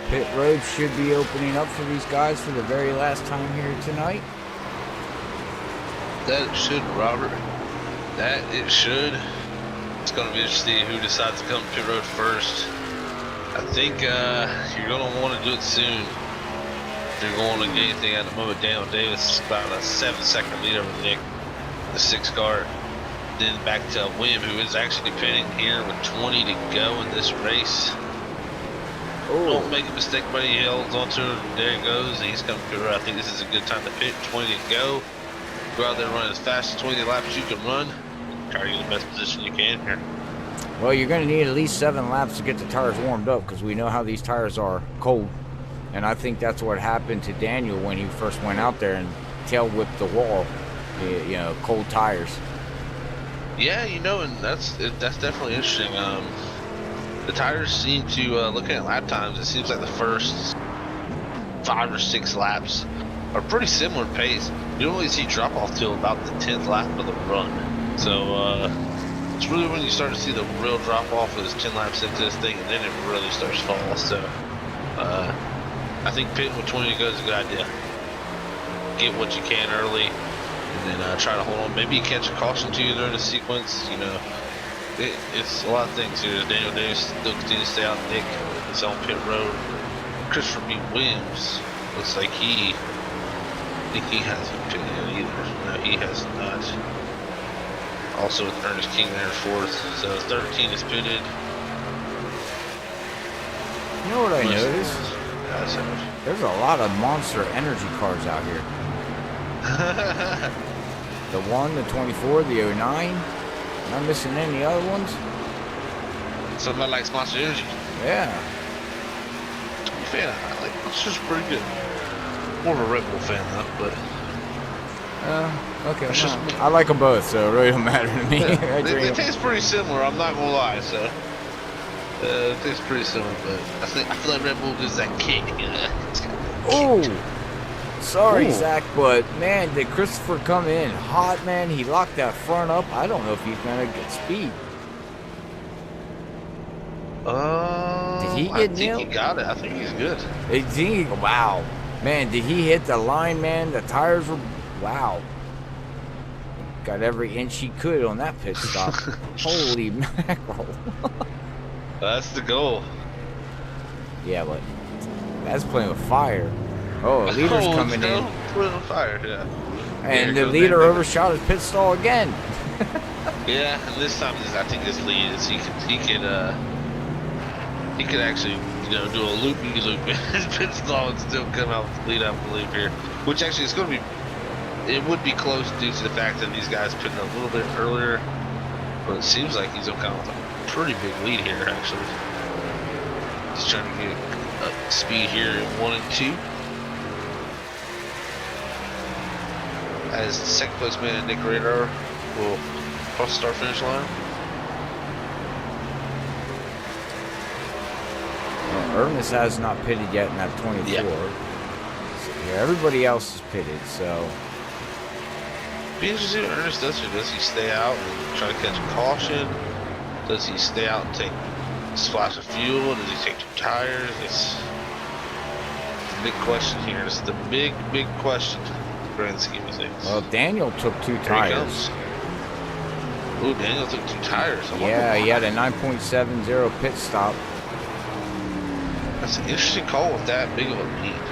[SPEAKER 2] Pit road should be opening up for these guys for the very last time here tonight.
[SPEAKER 3] That it should, Robert. That it should. It's going to be interesting who decides to come to pit road first. I think you're going to want to do it soon. If you're going to get anything at the moment, Daniel Davis is about a 7-second lead over Nick, the 6 car. Then back to William, who is actually pitting here with 20 to go in this race.
[SPEAKER 2] Ooh.
[SPEAKER 3] Don't make a mistake, buddy. He holds onto it. There he goes. He's coming to pit road. I think this is a good time to pit. 20 to go. Go out there and run as fast as 20 laps you can run. Try to get the best position you can here.
[SPEAKER 2] Well, you're going to need at least 7 laps to get the tires warmed up because we know how these tires are cold. And I think that's what happened to Daniel when he first went out there and tail whipped the wall. You know, cold tires.
[SPEAKER 3] Yeah, you know, and that's definitely interesting. The tires seem to, looking at lap times, it seems like the first 5 or 6 laps are pretty similar pace. You don't really see drop off till about the 10th lap of the run. So it's really when you start to see the real drop off is 10 laps into this thing, and then it really starts to fall. So I think pitting with 20 to go is a good idea. Get what you can early, and then try to hold on. Maybe catch a caution to you during the sequence. You know, it's a lot of things here. Daniel Davis still continues to stay out. Nick is on pit road. Christopher B. Williams looks like I think he hasn't pitted yet either. No, he has not. Also with Ernest King there 4th. So 13 is pitted.
[SPEAKER 2] You know what I noticed?
[SPEAKER 3] Yeah,
[SPEAKER 2] there's a lot of Monster Energy cars out here. The 1, the 24, the 09. Am I missing any other ones?
[SPEAKER 3] Somebody likes Monster Energy.
[SPEAKER 2] Yeah.
[SPEAKER 3] Fan, I like Monster's pretty good. More of a Red Bull fan though, but
[SPEAKER 2] okay.
[SPEAKER 3] it's just me.
[SPEAKER 2] I like them both, so it really don't matter to me.
[SPEAKER 3] Yeah, they taste pretty similar. I'm not gonna lie. So it tastes pretty similar, but I feel like Red Bull gives that kick.
[SPEAKER 2] Oh, sorry,
[SPEAKER 3] Ooh.
[SPEAKER 2] Zach, but man, did Christopher come in hot, man? He locked that front up. I don't know if he's gonna get speed. Did he get
[SPEAKER 3] I think
[SPEAKER 2] nailed?
[SPEAKER 3] he got it. I think he's good.
[SPEAKER 2] Wow, man, did he hit the line, man? The tires were, wow. Got every inch he could on that pit stop. Holy mackerel.
[SPEAKER 3] That's the goal.
[SPEAKER 2] Yeah, but that's playing with fire. Oh, a leader's coming in.
[SPEAKER 3] Put on fire, yeah.
[SPEAKER 2] And the leader overshot his pit stall again.
[SPEAKER 3] Yeah, and this time I think his lead is he could actually, you know, do a loopy-loop in his pit stall and still come out with the lead, I believe, here. Which actually is going to be, it would be close due to the fact that these guys put in a little bit earlier. But it seems like he's kind of with a pretty big lead here, actually. Just trying to get up speed here in 1 and 2. As the second place man, Nick Radar, will cross the start finish line.
[SPEAKER 2] Well, Ernest has not pitted yet in that 24.
[SPEAKER 3] Yep.
[SPEAKER 2] So, yeah, everybody else is pitted, so.
[SPEAKER 3] Be interesting what Ernest does here. Does he stay out and try to catch a caution? Does he stay out and take a splash of fuel? Does he take 2 tires? It's the big question here. It's the big question. Grand scheme of things.
[SPEAKER 2] Well, Daniel took 2 tires.
[SPEAKER 3] Ooh, Daniel took 2 tires.
[SPEAKER 2] Yeah, he had a 9.70 pit stop.
[SPEAKER 3] That's an interesting call with that big of a lead.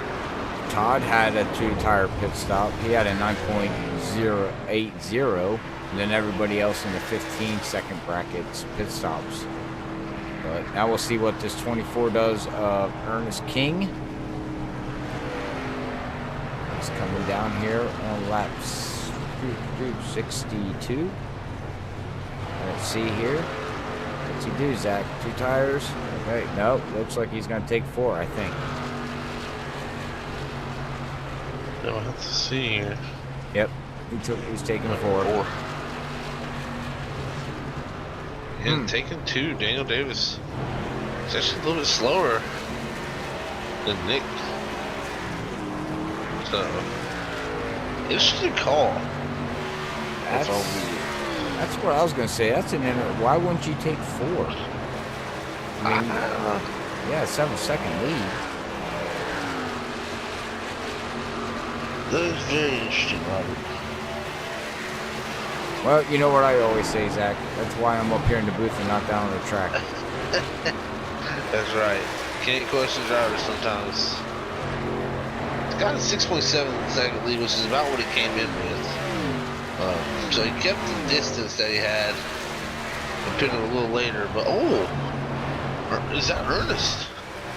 [SPEAKER 2] Todd had a 2-tire pit stop. He had a 9.080, and then everybody else in the 15-second brackets pit stops. But now we'll see what this 24 does of Ernest King. He's coming down here on laps 62. Let's see here. What's he do, Zach? 2 tires? Okay, nope. Looks like he's going to take 4, I think.
[SPEAKER 3] We'll have to see here.
[SPEAKER 2] Yep. He's taking 4.
[SPEAKER 3] And taking 2, Daniel Davis. He's actually a little bit slower than Nick. So, interesting call.
[SPEAKER 2] That's That's what I was gonna say. That's why wouldn't you take 4? I mean, yeah, 7-second lead.
[SPEAKER 3] That is very interesting, Robert.
[SPEAKER 2] Well, you know what I always say, Zach. That's why I'm up here in the booth and not down on the track.
[SPEAKER 3] That's right. Can't question drivers sometimes. It's got a 6.7-second lead, which is about what he came in with. So he kept the distance that he had and put it a little later. But is that Ernest?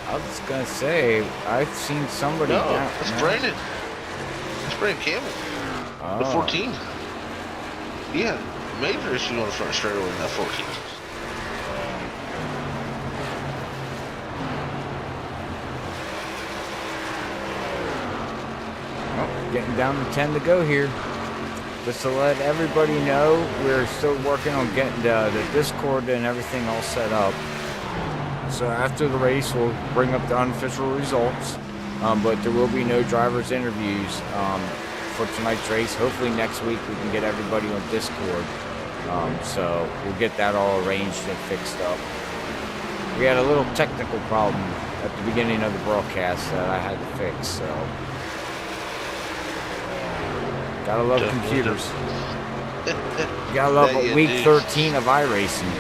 [SPEAKER 2] I was gonna say I've seen somebody.
[SPEAKER 3] No,
[SPEAKER 2] down.
[SPEAKER 3] it's Brandon. It's Brandon Campbell.
[SPEAKER 2] Oh.
[SPEAKER 3] The 14. Yeah, major issue on the front straightaway in that 14.
[SPEAKER 2] Oh, getting down to 10 to go here. Just to let everybody know, we're still working on getting the Discord and everything all set up. So after the race, we'll bring up the unofficial results. But there will be no drivers' interviews for tonight's race. Hopefully next week we can get everybody on Discord. So we'll get that all arranged and fixed up. We had a little technical problem at the beginning of the broadcast that I had to fix. So gotta love computers. Gotta love week 13 of iRacing.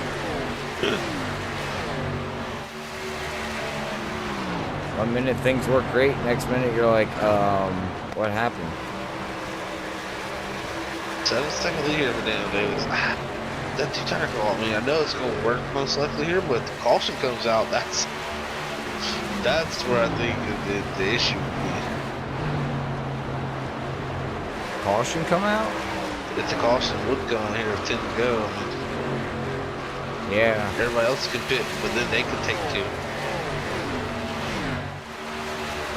[SPEAKER 2] One minute things work great, next minute you're like, what happened?
[SPEAKER 3] 7-second lead here for Daniel Davis. That two-tire call, I mean, I know it's going to work most likely here, but the caution comes out. That's where I think the issue would be.
[SPEAKER 2] Caution come out?
[SPEAKER 3] If the caution would go on here with 10 to go, I mean,
[SPEAKER 2] yeah.
[SPEAKER 3] Everybody else can pit, but then they can take 2.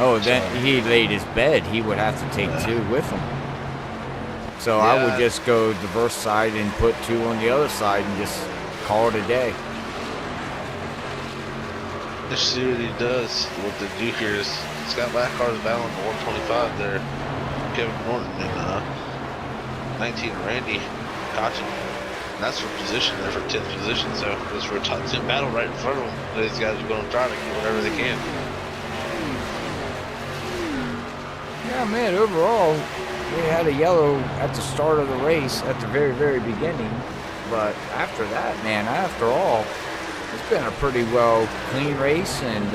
[SPEAKER 2] Oh, then he laid his bed. He would have to take 2 with him. So
[SPEAKER 3] yeah.
[SPEAKER 2] I would just go diverse side and put 2 on the other side and just call it a day.
[SPEAKER 3] Let's see what he does. What they do here is Scott Blackar's battling the 125 there. Kevin Norton and 19 Randy Cotton. And that's for position there, for 10th position. So that's for a top 10 battle right in front of them. These guys are going to try to get whatever they can.
[SPEAKER 2] Yeah, man, overall, we had a yellow at the start of the race at the very, very beginning. But after that, man, after all, it's been a pretty well clean race, and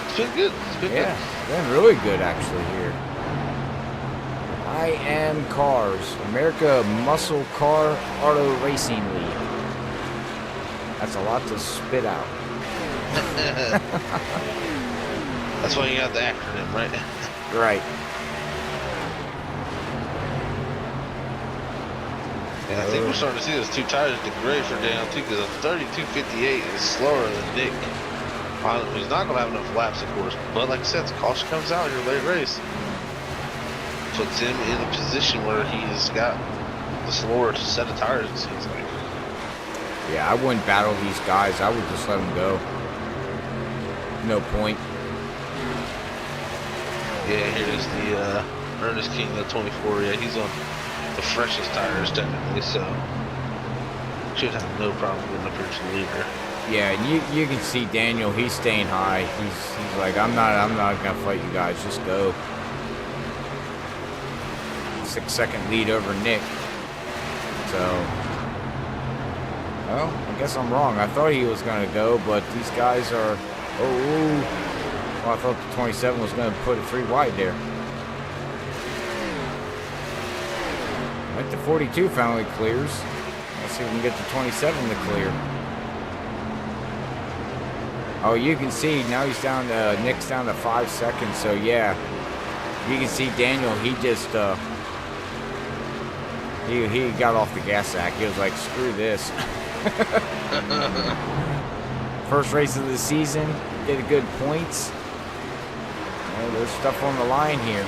[SPEAKER 3] it's been good. It's been good.
[SPEAKER 2] It's been really good actually here. IAMCAR's America Muscle Car Auto Racing League. That's a lot to spit out.
[SPEAKER 3] That's why you got the acronym, right?
[SPEAKER 2] Right.
[SPEAKER 3] And I think we're starting to see those 2 tires degrade for Daniel too, because a 32.58 is slower than Nick. He's not going to have enough laps, of course. But like I said, the caution comes out in your late race. Puts him in a position where he's got the slower set of tires, it seems like.
[SPEAKER 2] Yeah, I wouldn't battle these guys. I would just let them go. No point.
[SPEAKER 3] Yeah, here's the Ernest King, the 24. Yeah, he's on the freshest tires technically, so should have no problem getting up here to the leader.
[SPEAKER 2] Yeah, and you can see Daniel. He's staying high. He's like, I'm not gonna fight you guys. Just go. 6-second lead over Nick. So, well, I guess I'm wrong. I thought he was gonna go, but these guys are. Oh, well, I thought the 27 was gonna put it 3 wide there. I think the 42 finally clears. Let's see if we can get the 27 to clear. Oh, you can see now he's down to, Nick's down to 5 seconds. So yeah, you can see Daniel, he just, he got off the gas sack. He was like, screw this. First race of the season, get a good points. Oh, there's stuff on the line here.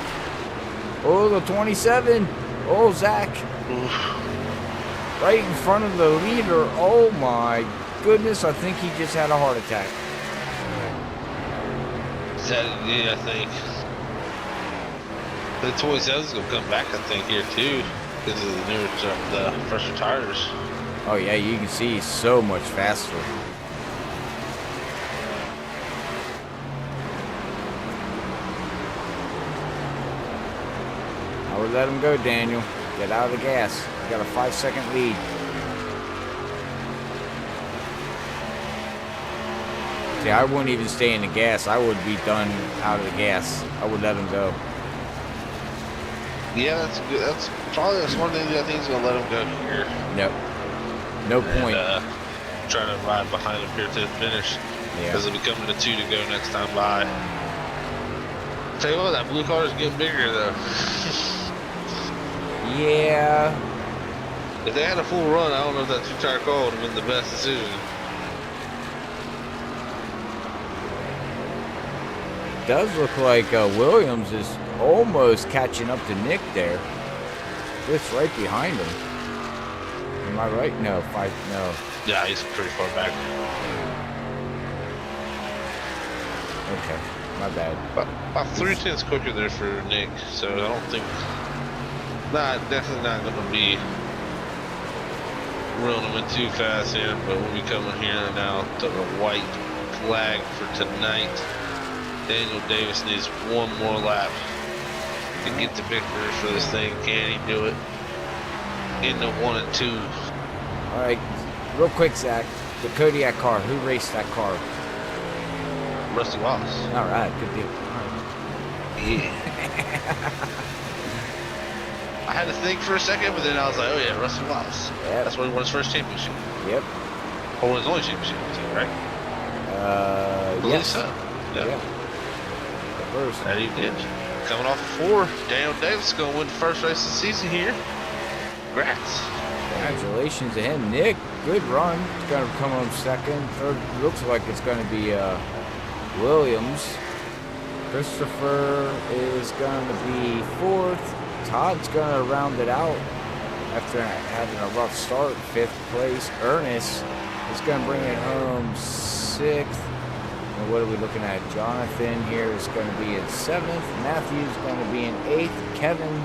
[SPEAKER 2] Oh, the 27. Oh, Zach. Right in front of the leader. Oh my goodness, I think he just had a heart attack.
[SPEAKER 3] Yeah, I think. The Toy Sales is gonna come back, I think, here too, because of the newer, the fresher tires.
[SPEAKER 2] Oh yeah, you can see he's so much faster. I would let him go, Daniel. Get out of the gas. You got a 5-second lead. See, I wouldn't even stay in the gas. I would be done out of the gas. I would let him go.
[SPEAKER 3] Yeah, that's good. That's probably the smart thing. I think he's gonna let him go here.
[SPEAKER 2] Nope. No point.
[SPEAKER 3] Try to ride behind him here to the finish.
[SPEAKER 2] Yeah.
[SPEAKER 3] Because it'll be coming to 2 to go next time by. Tell you what, that blue car is getting bigger though.
[SPEAKER 2] Yeah.
[SPEAKER 3] If they had a full run, I don't know if that 2-tire car would have been the best decision.
[SPEAKER 2] Does look like Williams is almost catching up to Nick there. Just right behind him. Am I right? No, no.
[SPEAKER 3] Yeah, he's pretty far back.
[SPEAKER 2] Okay, my bad.
[SPEAKER 3] About 3/10 quicker there for Nick, so I don't think. Definitely not going to be reeling him in too fast here, but we'll be coming here now to the white flag for tonight. Daniel Davis needs one more lap to get the victory for this thing. Can he do it? In the 1 and 2.
[SPEAKER 2] All right, real quick, Zach. The Kodiak car. Who raced that car?
[SPEAKER 3] Rusty Wallace.
[SPEAKER 2] All right, good deal.
[SPEAKER 3] Yeah. I had to think for a second, but then I was like, oh yeah, Rusty Wallace.
[SPEAKER 2] Yep.
[SPEAKER 3] That's where he won his first championship.
[SPEAKER 2] Yep.
[SPEAKER 3] Or his only championship, right?
[SPEAKER 2] Yes.
[SPEAKER 3] So. Yeah.
[SPEAKER 2] Yep. The first.
[SPEAKER 3] That he did. Coming off of 4, Daniel Davis is going to win the first race of the season here. Congrats.
[SPEAKER 2] Congratulations to him. Nick, good run. He's going to come on second. Third, looks like it's going to be Williams. Christopher is going to be 4th. Todd's going to round it out after having a rough start. 5th place. Ernest is going to bring it home 6th. And what are we looking at? Jonathan here is going to be in 7th. Matthew's going to be in 8th. Kevin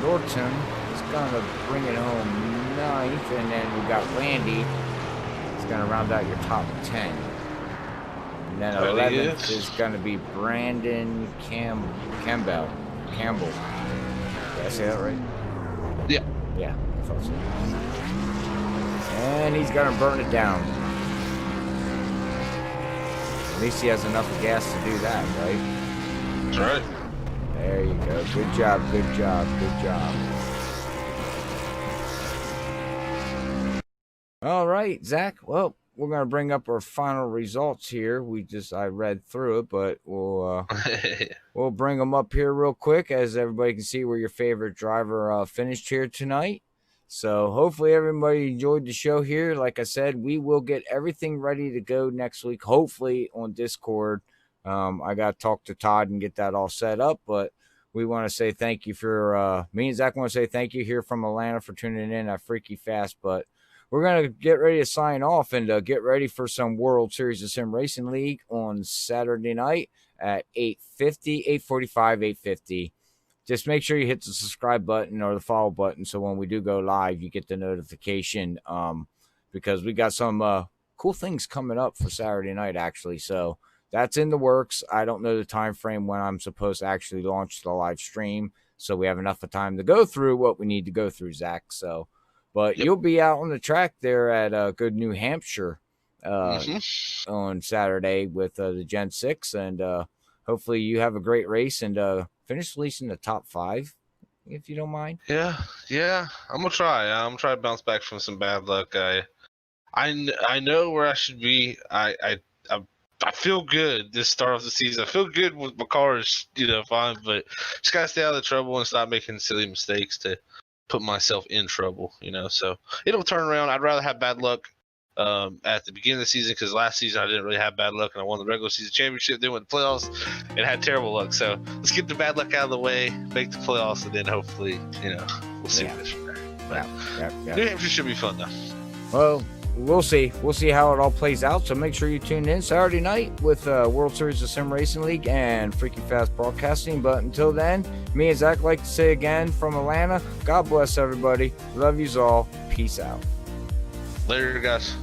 [SPEAKER 2] Norton is going to bring it home 9th. And then we got Randy. He's going to round out your top 10. And then 11th is going to be Brandon Campbell. Did I say that right?
[SPEAKER 3] Yeah.
[SPEAKER 2] Yeah, I thought so. And he's going to burn it down. At least he has enough gas to do that, right?
[SPEAKER 3] That's right.
[SPEAKER 2] There you go. Good job, good job, good job. All right, Zach. Well, we're going to bring up our final results here. I read through it, but we'll bring them up here real quick as everybody can see where your favorite driver finished here tonight. So hopefully everybody enjoyed the show here. Like I said, we will get everything ready to go next week, hopefully on Discord. I got to talk to Todd and get that all set up, but we want to say thank you for, me and Zach want to say thank you here from Atlanta for tuning in at Freaky Fast, but we're going to get ready to sign off and get ready for some World Series of Sim Racing League on Saturday night at 8:50. Just make sure you hit the subscribe button or the follow button so when we do go live, you get the notification because we got some cool things coming up for Saturday night, actually. So that's in the works. I don't know the time frame when I'm supposed to actually launch the live stream, so we have enough of time to go through what we need to go through, Zach. So, but you'll be out on the track there at Good New Hampshire on Saturday with the Gen 6, and hopefully you have a great race and finish at least in the top 5, if you don't mind.
[SPEAKER 3] Yeah. I'm gonna try. I'm gonna try to bounce back from some bad luck. I know where I should be. I feel good this start of the season. I feel good with my cars, fine, but just gotta stay out of the trouble and stop making silly mistakes to put myself in trouble. So it'll turn around. I'd rather have bad luck at the beginning of the season, because last season I didn't really have bad luck and I won the regular season championship, then went to the playoffs and had terrible luck. So let's get the bad luck out of the way, make the playoffs, and then hopefully we'll see this from there. But New Hampshire should be fun though.
[SPEAKER 2] Well, we'll see. We'll see how it all plays out. So make sure you tune in Saturday night with World Series of Sim Racing League and Freaky Fast Broadcasting. But until then, me and Zach like to say again from Atlanta, God bless everybody. Love yous all. Peace out.
[SPEAKER 3] Later, guys.